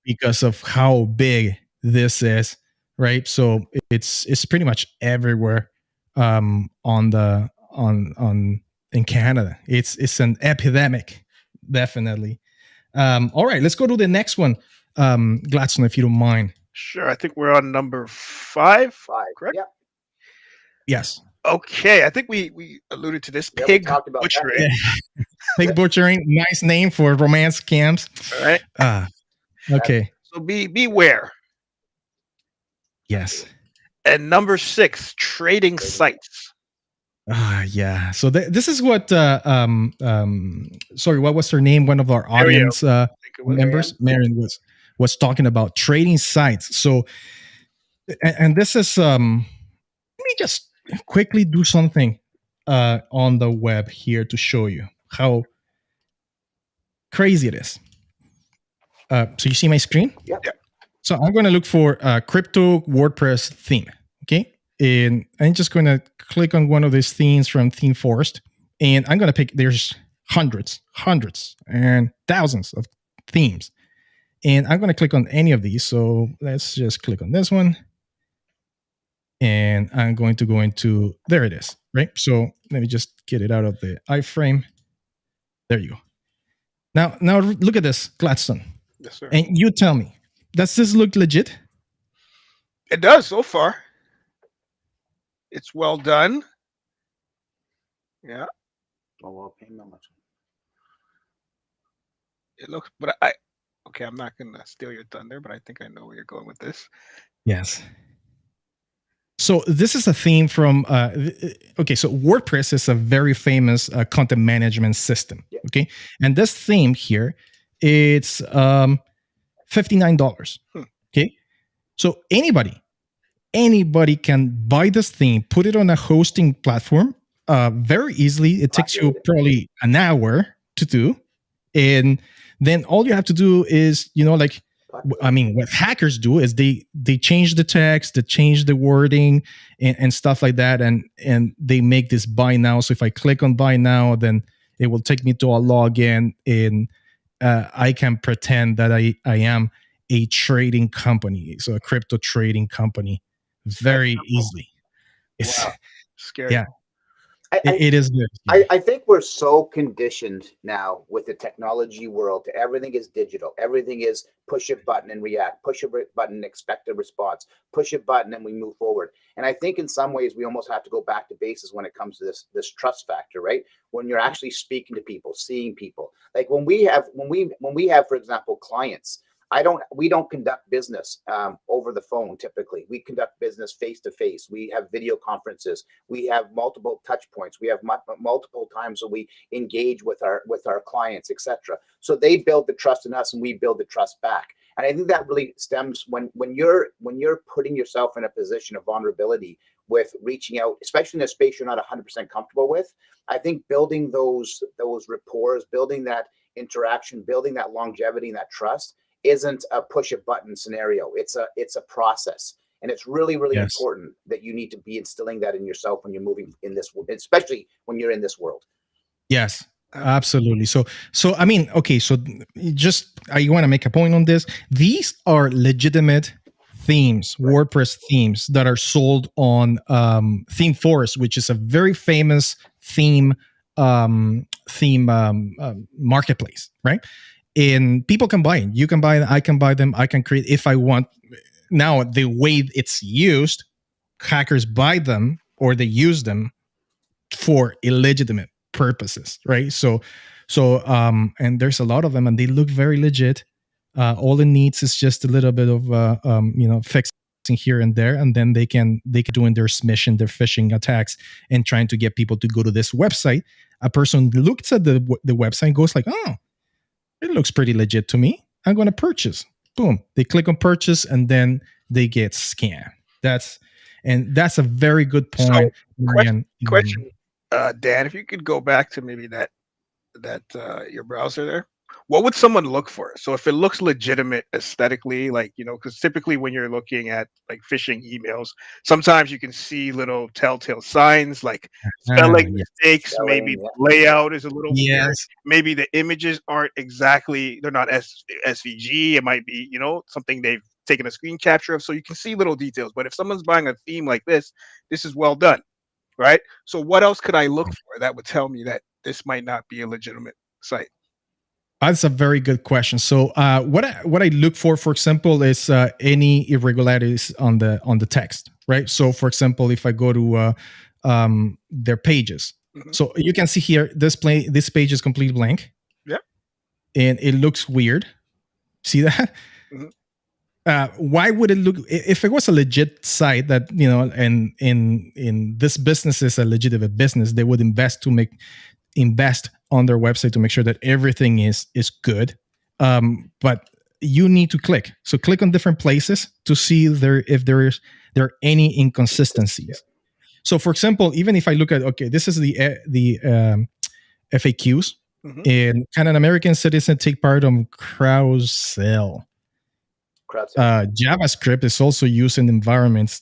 because of how big this is, right? So it's pretty much everywhere in Canada. It's an epidemic, definitely. All right, let's go to the next one, Gladstone, if you don't mind. Sure. I think we're on number 5. 5, correct? Yeah. Yes. Okay, I think we alluded to this. Pig butchering. Pig butchering, nice name for romance scams. All right. Okay. So beware. Yes. And number 6, trading sites. Yeah. So this is what sorry, what was her name? One of our audience members, Marion, was talking about trading sites. So and this is let me just quickly do something on the web here to show you how crazy it is. So you see my screen? Yep. So I'm going to look for a crypto WordPress theme. Okay. And I'm just going to click on one of these themes from Theme Forest. And I'm going to pick, there's hundreds and thousands of themes. And I'm going to click on any of these. So let's just click on this one. And I'm going to go into, there it is, right? So let me just get it out of the iframe. There you go. Now look at this, Gladstone. Yes, sir. And you tell me, does this look legit? It does so far. It's well done. Yeah. Oh, well, pay no much. It looks, but okay, I'm not going to steal your thunder, but I think I know where you're going with this. Yes. So this is a theme from, okay, so WordPress is a very famous content management system, okay? And this theme here, it's $59, okay? So anybody can buy this theme, put it on a hosting platform very easily. It takes you probably an hour to do. And then all you have to do is, what hackers do is they change the text, they change the wording and stuff like that. And they make this buy now. So if I click on buy now, then it will take me to a login I can pretend that I am a trading company, so a crypto trading company, very easily. It's, wow, scary. yeah, it is good. I think we're so conditioned now with the technology world to everything is digital. Everything is push a button and react, push a button, expect a response, push a button and we move forward. And I think in some ways we almost have to go back to basis when it comes to this trust factor, right? When you're actually speaking to people, seeing people. Like when we have, for example, clients, we don't conduct business over the phone typically. We conduct business face to face. We have video conferences. We have multiple touch points. We have multiple times when we engage with our clients, etc. So they build the trust in us and we build the trust back. And I think that really stems when you're putting yourself in a position of vulnerability with reaching out, especially in a space you're not 100% comfortable with. I think building those rapports, building that interaction, building that longevity and that trust isn't a push a button scenario. It's a process. And it's really, really important that you need to be instilling that in yourself when you're moving in this, especially when you're in this world. Yes, absolutely. So I mean, okay, so just I want to make a point on this. These are legitimate themes, WordPress themes that are sold on Theme Forest, which is a very famous theme marketplace, right? And people can buy it. You can buy them. I can buy them. I can create if I want. Now, the way it's used, hackers buy them or they use them for illegitimate purposes, right? So, and there's a lot of them, and they look very legit. All it needs is just a little bit of, fixing here and there, and then they can doing their smishing, their phishing attacks, and trying to get people to go to this website. A person looks at the website and goes like, "Oh, it looks pretty legit to me. I'm going to purchase." Boom. They click on purchase and then they get scammed. That's a very good point. So, question, Dan, if you could go back to maybe that your browser there, what would someone look for? So if it looks legitimate aesthetically, like, because typically when you're looking at like phishing emails, sometimes you can see little telltale signs like spelling mistakes, maybe the layout is a little weird, maybe the images aren't exactly, they're not SVG, it might be, something they've taken a screen capture of, so you can see little details. But if someone's buying a theme like this is well done, right? So what else could I look for that would tell me that this might not be a legitimate site? That's a very good question. So what I look for example, is any irregularities on the text, right? So for example, if I go to their pages, so you can see here this page is completely blank. Yep. And it looks weird. See that? Why would it look, if it was a legit site that, and in this business is a legitimate business, they would invest on their website to make sure that everything is good. But you need to click. So click on different places to see if there are any inconsistencies. So for example, even if I look at, okay, this is the FAQs, and can an American citizen take part on Carousel? JavaScript is also used in environments.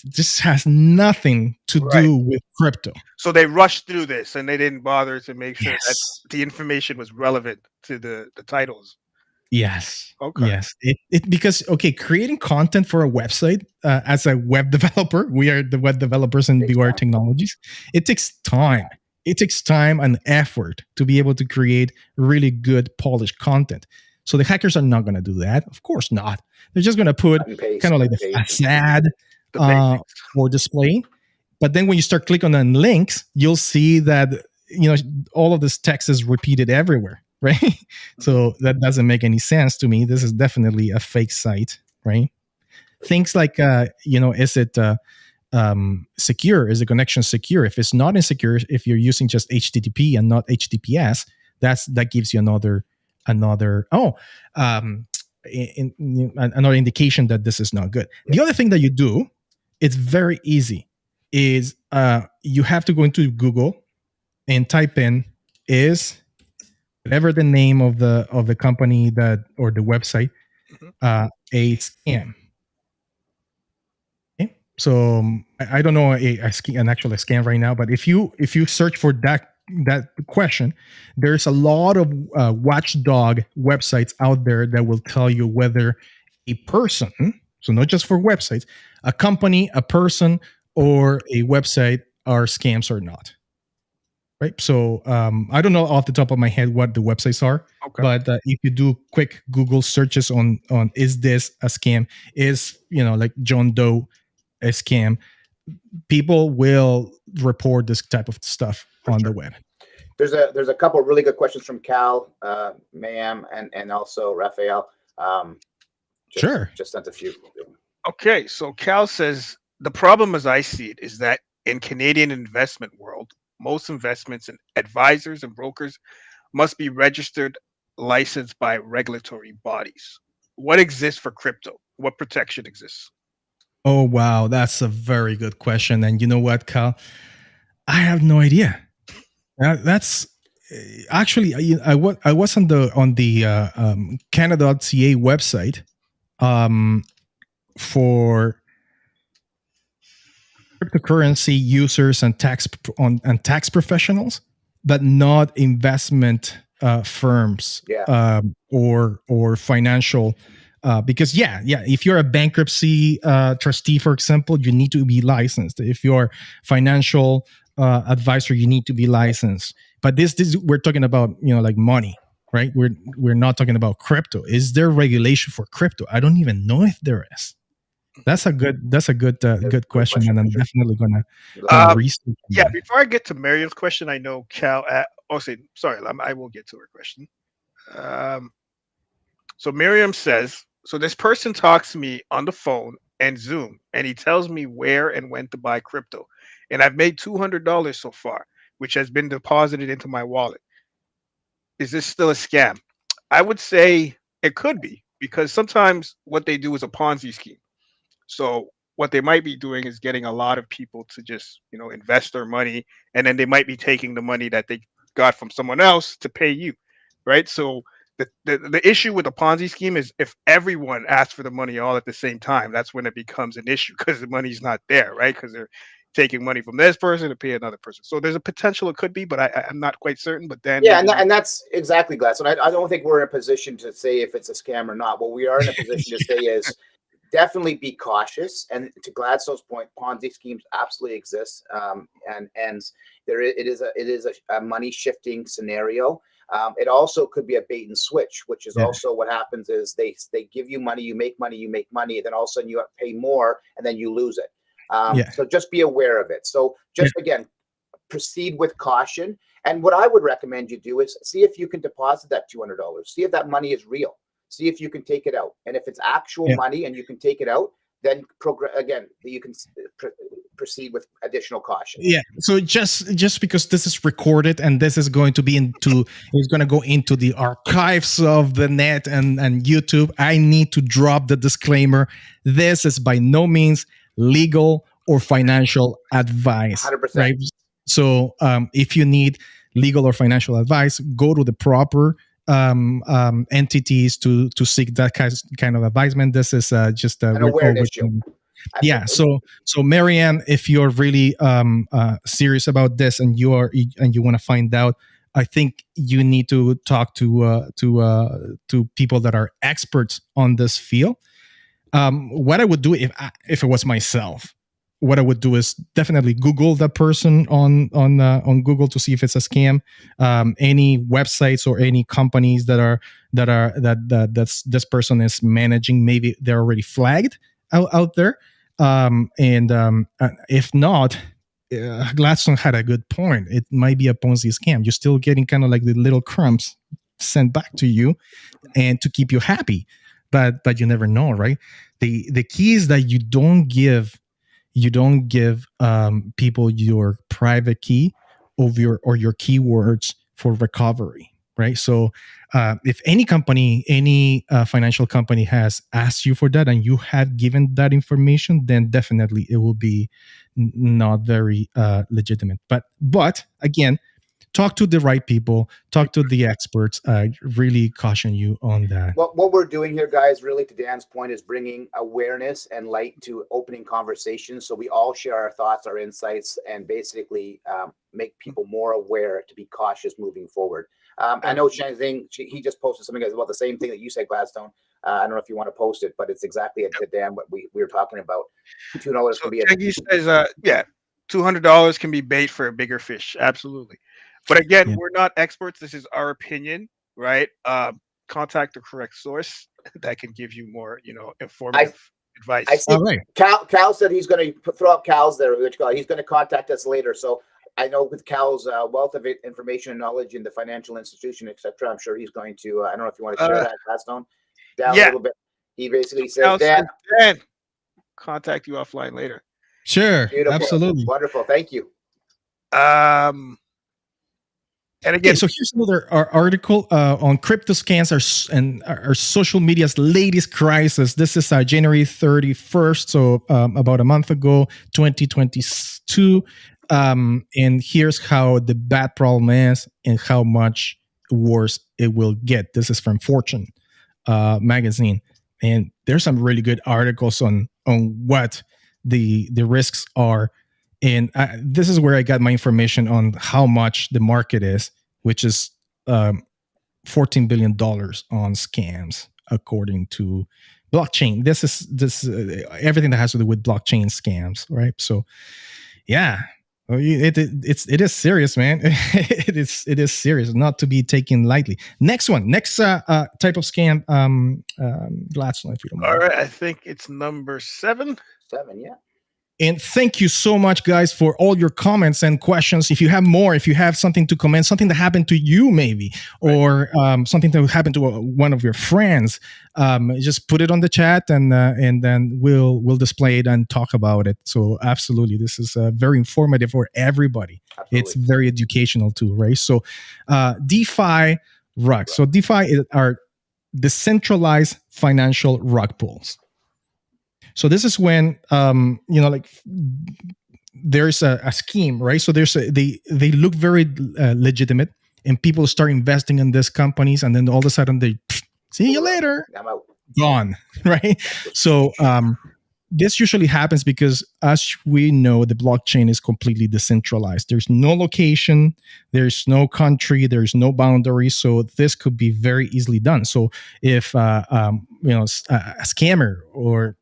This has nothing to do with crypto. So they rushed through this and they didn't bother to make sure that the information was relevant to the titles. Yes. Okay. Yes. Because creating content for a website as a web developer, we are the web developers in BYR Technologies. It takes time. It takes time and effort to be able to create really good polished content. So the hackers are not going to do that. Of course not. They're just going to put kind of like the facade for display. But then when you start clicking on links, you'll see that all of this text is repeated everywhere, right? So that doesn't make any sense to me. This is definitely a fake site, right? Things like is it secure? Is the connection secure? If it's not insecure, if you're using just HTTP and not HTTPS, that gives you another another indication that this is not good. The other thing that you do, it's very easy, is you have to go into Google and type in is whatever the name of the company that or the website a scam. Okay? So I don't know an actual scam right now, but if you search for that question, there's a lot of watchdog websites out there that will tell you whether a person, so not just for websites, a company, a person, or a website are scams or not. Right. So I don't know off the top of my head what the websites are, Okay. but if you do quick Google searches on is this a scam? Is, like John Doe a scam? People will report this type of stuff on the web. There's a couple of really good questions from Cal, Mayam, and also Raphael. Just sent a few. Okay, so Cal says the problem as I see it is that in Canadian investment world, most investments and advisors and brokers must be registered, licensed by regulatory bodies. What exists for crypto? What protection exists? Oh, wow. That's a very good question. And you know what, Cal? I have no idea. That's actually, I was on the Canada.ca website for cryptocurrency users and tax professionals, but not investment firms or financial. Because if you're a bankruptcy trustee, for example, you need to be licensed. If you're financial advisor, you need to be licensed. But this we're talking about, like money, right? We're not talking about crypto. Is there regulation for crypto? I don't even know if there is. That's a good good question, and I'm definitely gonna research. Yeah, before I get to Miriam's question, I know Cal. I will get to her question. So Miriam says, so this person talks to me on the phone and Zoom, and he tells me where and when to buy crypto, and I've made $200 so far, which has been deposited into my wallet. Is this still a scam? I would say it could be, because sometimes what they do is a Ponzi scheme. So what they might be doing is getting a lot of people to just, invest their money, and then they might be taking the money that they got from someone else to pay you, right? So the issue with the Ponzi scheme is if everyone asks for the money all at the same time, that's when it becomes an issue, because the money's not there, right? Because they're taking money from this person to pay another person. So there's a potential it could be, but I'm not quite certain. But then and that's exactly, Glass. And I don't think we're in a position to say if it's a scam or not. What we are in a position to say is definitely be cautious. And to Gladstone's point, Ponzi schemes absolutely exist, and it is a money shifting scenario. It also could be a bait and switch, which is also what happens is they give you money, you make money, then all of a sudden you have to pay more, and then you lose it. So just be aware of it. So just again, proceed with caution. And what I would recommend you do is see if you can deposit that $200. See if that money is real. See if you can take it out. And if it's actual money and you can take it out, then you can proceed with additional caution. Yeah. So just because this is recorded and this is going to go into the archives of the net and YouTube, I need to drop the disclaimer. This is by no means legal or financial advice. 100%. Right. So if you need legal or financial advice, go to the proper entities to seek that kind of advisement. This is just an awareness issue. Yeah. So Marianne, if you're really serious about this and you want to find out, I think you need to talk to people that are experts on this field. What I would do if it was myself, what I would do is definitely Google that person on Google to see if it's a scam. Any websites or any companies that this person is managing, maybe they're already flagged out there. If not, Gladstone had a good point. It might be a Ponzi scam. You're still getting kind of like the little crumbs sent back to you, and to keep you happy, but you never know, right? The key is that you don't give people your private key of your keywords for recovery, right? So if any company, any financial company has asked you for that and you have given that information, then definitely it will be not very legitimate. But again, talk to the right people, talk to the experts. I really caution you on that. What we're doing here, guys, really to Dan's point, is bringing awareness and light to opening conversations, so we all share our thoughts, our insights, and basically make people more aware to be cautious moving forward. I know Shenzhen, he just posted something about the same thing that you said, Gladstone. I don't know if you want to post it, but it's exactly to Dan what we were talking about. $2 can be He says, yeah, $200 can be bait for a bigger fish. Absolutely. But again, we're not experts. This is our opinion, right? Contact the correct source that can give you more, informative advice. I see. Cal said he's going to throw up Cal's there. He's going to contact us later. So I know with Cal's wealth of information and knowledge in the financial institution, etc., I'm sure he's going to. I don't know if you want to share that, Gladstone, down a little bit. He basically says, Dan, contact you offline later. Sure, beautiful, absolutely, wonderful. Thank you. And again, so here's another article on crypto scams and our social media's latest crisis. This is January 31st, so about a month ago, 2022. And here's how the bad problem is and how much worse it will get. This is from Fortune magazine, and there's some really good articles on what the risks are. And this is where I got my information on how much the market is, which is $14 billion on scams, according to blockchain. This is everything that has to do with blockchain scams, right? So, yeah, it is serious, man. it is serious, not to be taken lightly. Next type of scam, Gladstone, if you don't mind. All right, I think it's number 7. 7, yeah. And thank you so much, guys, for all your comments and questions. If you have more, if you have something to comment, something that happened to you maybe, or something that happened to one of your friends, just put it on the chat, and then we'll display it and talk about it. So absolutely, this is very informative for everybody. Absolutely. It's very educational too, right? So DeFi rug. So DeFi are decentralized financial rug pulls. So this is when there's a scheme, right? So they look very legitimate, and people start investing in these companies, and then all of a sudden they see you later, gone, right? So this usually happens because, as we know, the blockchain is completely decentralized. There's no location, there's no country, there's no boundary. So this could be very easily done. So if a scammer, or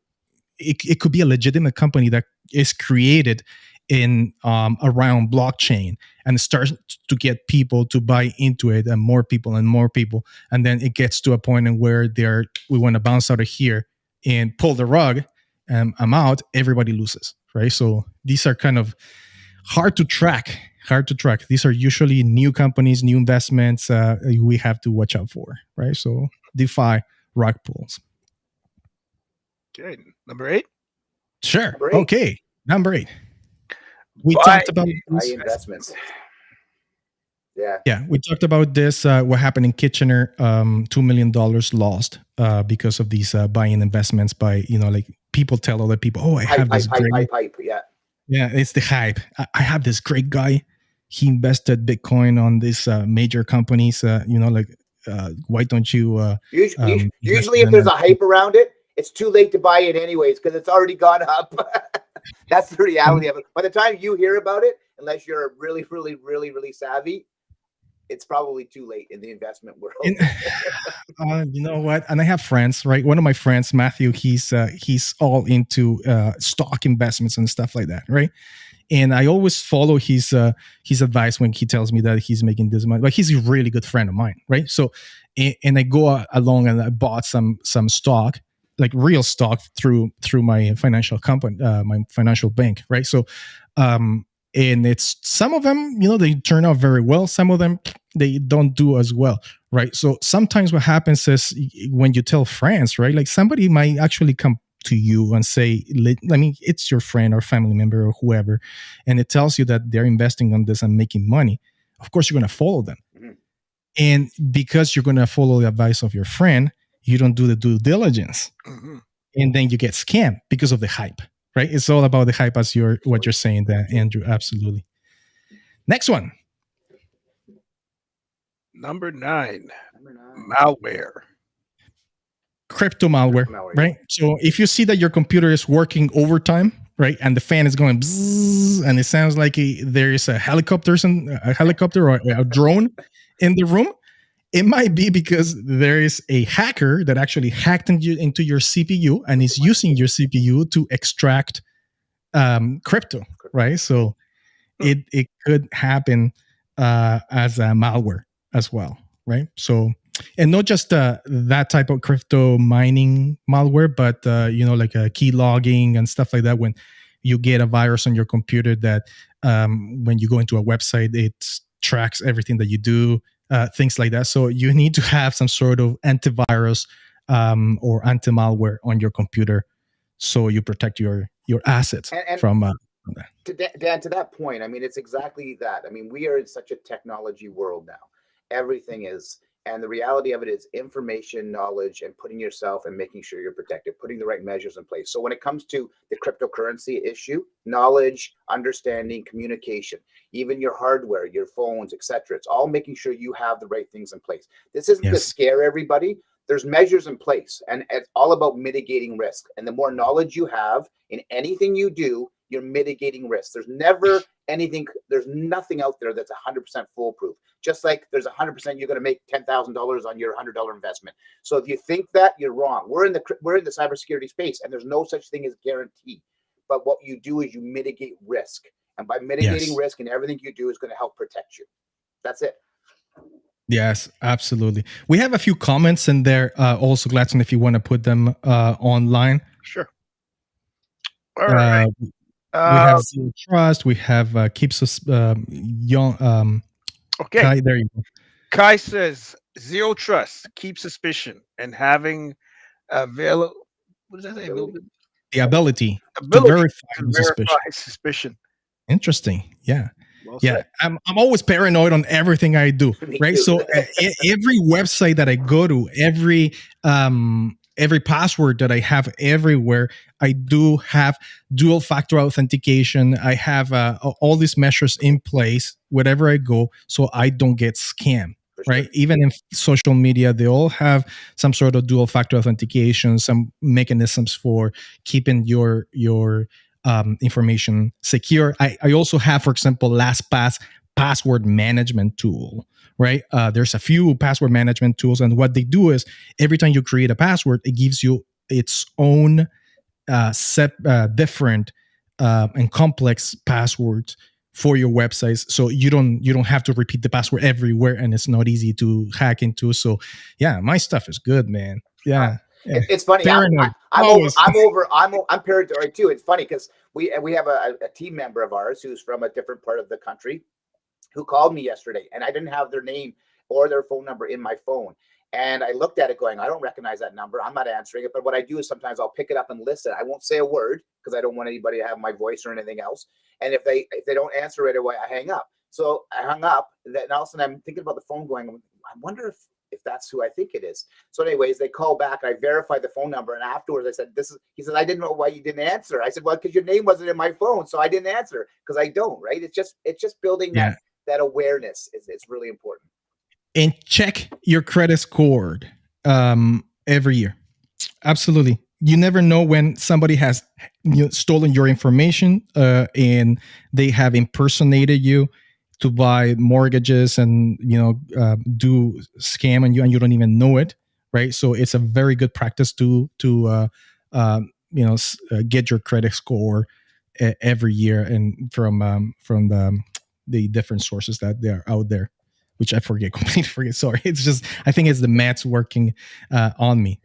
it could be a legitimate company that is created in around blockchain and starts to get people to buy into it, and more people, and then it gets to a point in where we want to bounce out of here and pull the rug, and I'm out. Everybody loses, right? So these are kind of hard to track. These are usually new companies, new investments. We have to watch out for, right? So DeFi rug pulls. Okay, number 8. Sure. Number 8. Okay, number 8. We talked about investments. Yeah, we talked about this. What happened in Kitchener? $2 million lost because of these buying investments by people tell other people, "Oh, I have this great hype." Yeah, it's the hype. I have this great guy. He invested Bitcoin on these major companies. Why don't you? Usually, if there's a hype around it, it's too late to buy it anyways, because it's already gone up. That's the reality of it. By the time you hear about it, unless you're really, really, really, really savvy, it's probably too late in the investment world. You know what? And I have friends, right? One of my friends, Matthew, he's all into stock investments and stuff like that, right? And I always follow his advice when he tells me that he's making this money. But he's a really good friend of mine, right? So, and I go along and I bought some stock, like real stock, through my financial company, my financial bank, right? So, and it's some of them, they turn out very well. Some of them, they don't do as well, right? So sometimes what happens is when you tell friends, right? Like somebody might actually come to you and say, it's your friend or family member or whoever, and it tells you that they're investing on this and making money. Of course, you're going to follow them. Mm-hmm. And because you're going to follow the advice of your friend, you don't do the due diligence. Mm-hmm. And then you get scammed because of the hype. Right? It's all about the hype, as what you're saying there, Andrew. Absolutely. Next one. Number 9, Number 9. malware. Crypto malware, Malware, right? So if you see that your computer is working overtime, right, and the fan is going bzzz, and it sounds like there is a helicopter or a drone in the room, it might be because there is a hacker that actually hacked into your CPU and is using your CPU to extract crypto, right? So it could happen as a malware as well, right? So, and not just that type of crypto mining malware, but like key logging and stuff like that. When you get a virus on your computer that when you go into a website, it tracks everything that you do, things like that. So you need to have some sort of antivirus or anti-malware on your computer, so you protect your assets And from that. Dan, to that point, I mean, it's exactly that. I mean, we are in such a technology world now. Everything is, and the reality of it is information, knowledge, and putting yourself and making sure you're protected, putting the right measures in place. So when it comes to the cryptocurrency issue, knowledge, understanding, communication, even your hardware, your phones, etc., it's all making sure you have the right things in place. This isn't to scare everybody. There's measures in place, and it's all about mitigating risk. And the more knowledge you have in anything you do, you're mitigating risk. There's nothing out there that's 100% foolproof. Just like there's 100% you're going to make $10,000 on your $100 investment. So if you think that, you're wrong. We're in the cybersecurity space, and there's no such thing as guarantee. But what you do is you mitigate risk, and by mitigating risk, and everything you do is going to help protect you. That's it. Yes, absolutely. We have a few comments in there. Also, Gladstone, if you want to put them online. Sure. All right. We have Zero Trust. We have keeps us young. Okay. Kai, there you go. Kai says Zero Trust, keep suspicion, and having what does that say? The ability to verify suspicion. Interesting. Yeah. Well yeah, said. I'm always paranoid on everything I do, right? So every website that I go to, every password that I have everywhere, I do have dual factor authentication. I have all these measures in place wherever I go, so I don't get scammed. Right, even in social media, they all have some sort of dual factor authentication, some mechanisms for keeping your information secure. I also have, for example, LastPass password management tool, right? There's a few password management tools, and what they do is every time you create a password, it gives you its own different and complex passwords for your websites, so you don't have to repeat the password everywhere, and it's not easy to hack into. So yeah, my stuff is good, man. Yeah. It's funny. I'm paranoid too. It's funny because we have a team member of ours who's from a different part of the country who called me yesterday, and I didn't have their name or their phone number in my phone. And I looked at it going, I don't recognize that number. I'm not answering it. But what I do is sometimes I'll pick it up and listen. I won't say a word because I don't want anybody to have my voice or anything else. And if they don't answer right away, I hang up. So I hung up. And all of a sudden I'm thinking about the phone going, I wonder if that's who I think it is. So anyways, they call back. I verified the phone number. And afterwards I said, he said, I didn't know why you didn't answer. I said, well, because your name wasn't in my phone. So I didn't answer because I don't, right? It's just building that awareness. It's really important. And check your credit score every year. Absolutely. You never know when somebody has stolen your information and they have impersonated you to buy mortgages and do scam on you, and you don't even know it, right? So it's a very good practice to get your credit score every year, and from the different sources that they are out there, which I completely forget. Sorry. It's just, I think it's the maths working on me.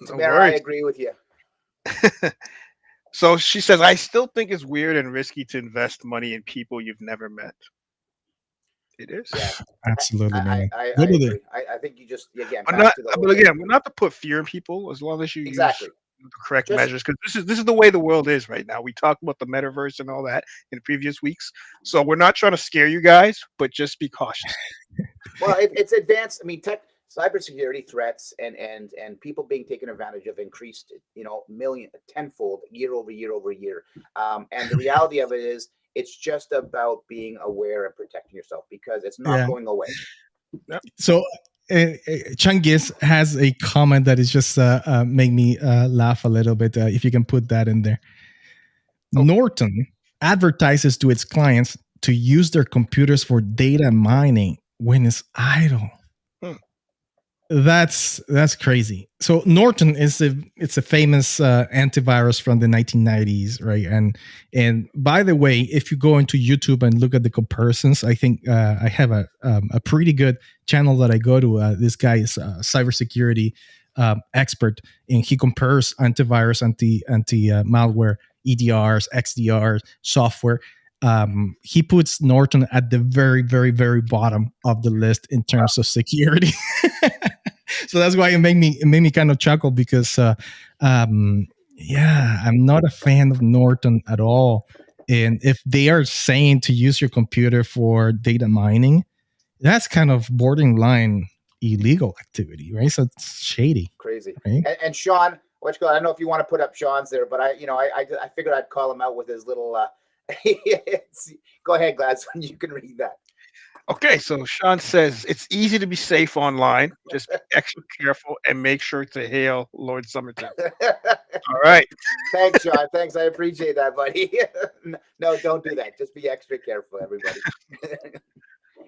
Tamara, I agree with you. So she says, I still think it's weird and risky to invest money in people you've never met. It is. Yeah. Absolutely, man. I agree. I think you just, again, but we're not to put fear in people as long as you use the correct measures, because this is the way the world is right now. We talked about the metaverse and all that in previous weeks, so we're not trying to scare you guys, but just be cautious. Well, it's advanced. I mean, cybersecurity threats and people being taken advantage of increased, tenfold year over year over year. And the reality of it is, It's just about being aware and protecting yourself, because it's not going away. So Changis has a comment that is just make me laugh a little bit. If you can put that in there. Norton advertises to its clients to use their computers for data mining when it's idle. That's crazy. So Norton is it's a famous antivirus from the 1990s, right? And by the way, if you go into YouTube and look at the comparisons, I think I have a pretty good channel that I go to. This guy is a cybersecurity expert, and he compares antivirus, anti malware, EDRs, XDRs, software. He puts Norton at the very, very, very bottom of the list in terms of security. So that's why it made me kind of chuckle, because I'm not a fan of Norton at all. And if they are saying to use your computer for data mining, that's kind of borderline illegal activity, right? So it's shady. Crazy. Right? And Sean, I don't know if you want to put up Sean's there, but I figured I'd call him out with his little go ahead, Gladstone, you can read that. Okay, so Sean says it's easy to be safe online. Just be extra careful and make sure to hail Lord Somerton. All right. Thanks, Sean. Thanks. I appreciate that, buddy. No, don't do that. Just be extra careful, everybody.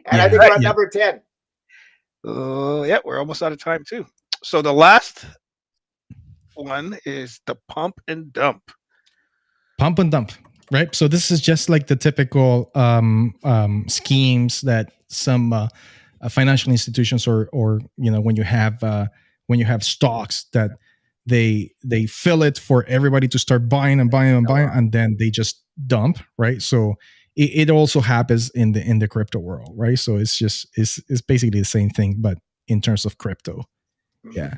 And I think we're at number 10. Yeah, we're almost out of time too. So the last one is the pump and dump. Pump and dump. Right. So this is just like the typical schemes that some financial institutions or when you have stocks that they fill it for everybody to start buying and buying and buying, and then they just dump. Right. So it also happens in the crypto world. Right. So it's basically the same thing, but in terms of crypto. Yeah.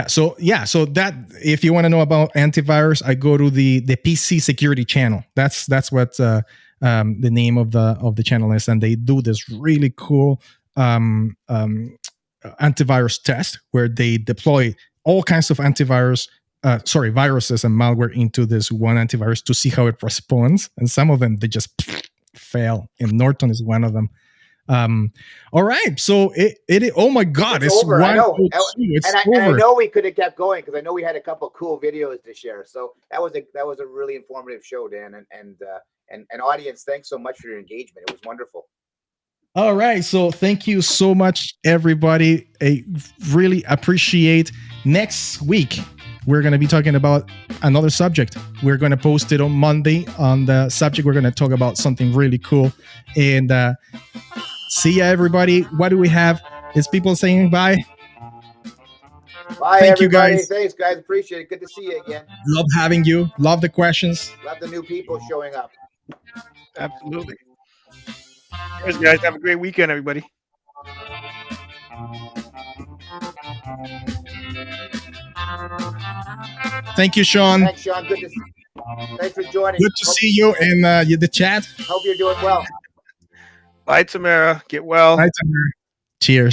So that, if you want to know about antivirus, I go to the PC security channel. That's what the name of the channel is, and they do this really cool antivirus test where they deploy all kinds of viruses and malware into this one antivirus to see how it responds. And some of them, they just fail, and Norton is one of them. All right, so it oh my god, it's over. I know. It's over. And I know we could have kept going, because I know we had a couple of cool videos to share. So that was a really informative show, Dan, and audience, thanks so much for your engagement. It was wonderful. All right, so thank you so much, everybody. I really appreciate. Next week we're going to be talking about another subject. We're going to post it on Monday on the subject. We're going to talk about something really cool. And see ya, everybody. What do we have? Is people saying bye? Bye, Thank everybody. You guys. Thanks, guys. Appreciate it. Good to see you again. Love having you. Love the questions. Love the new people showing up. Absolutely. Cheers, guys. Have a great weekend, everybody. Thank you, Sean. Thanks, Sean. Thanks for joining. Good to see you in the chat. Hope you're doing well. Bye, Tamara. Get well. Bye, Tamara. Cheers.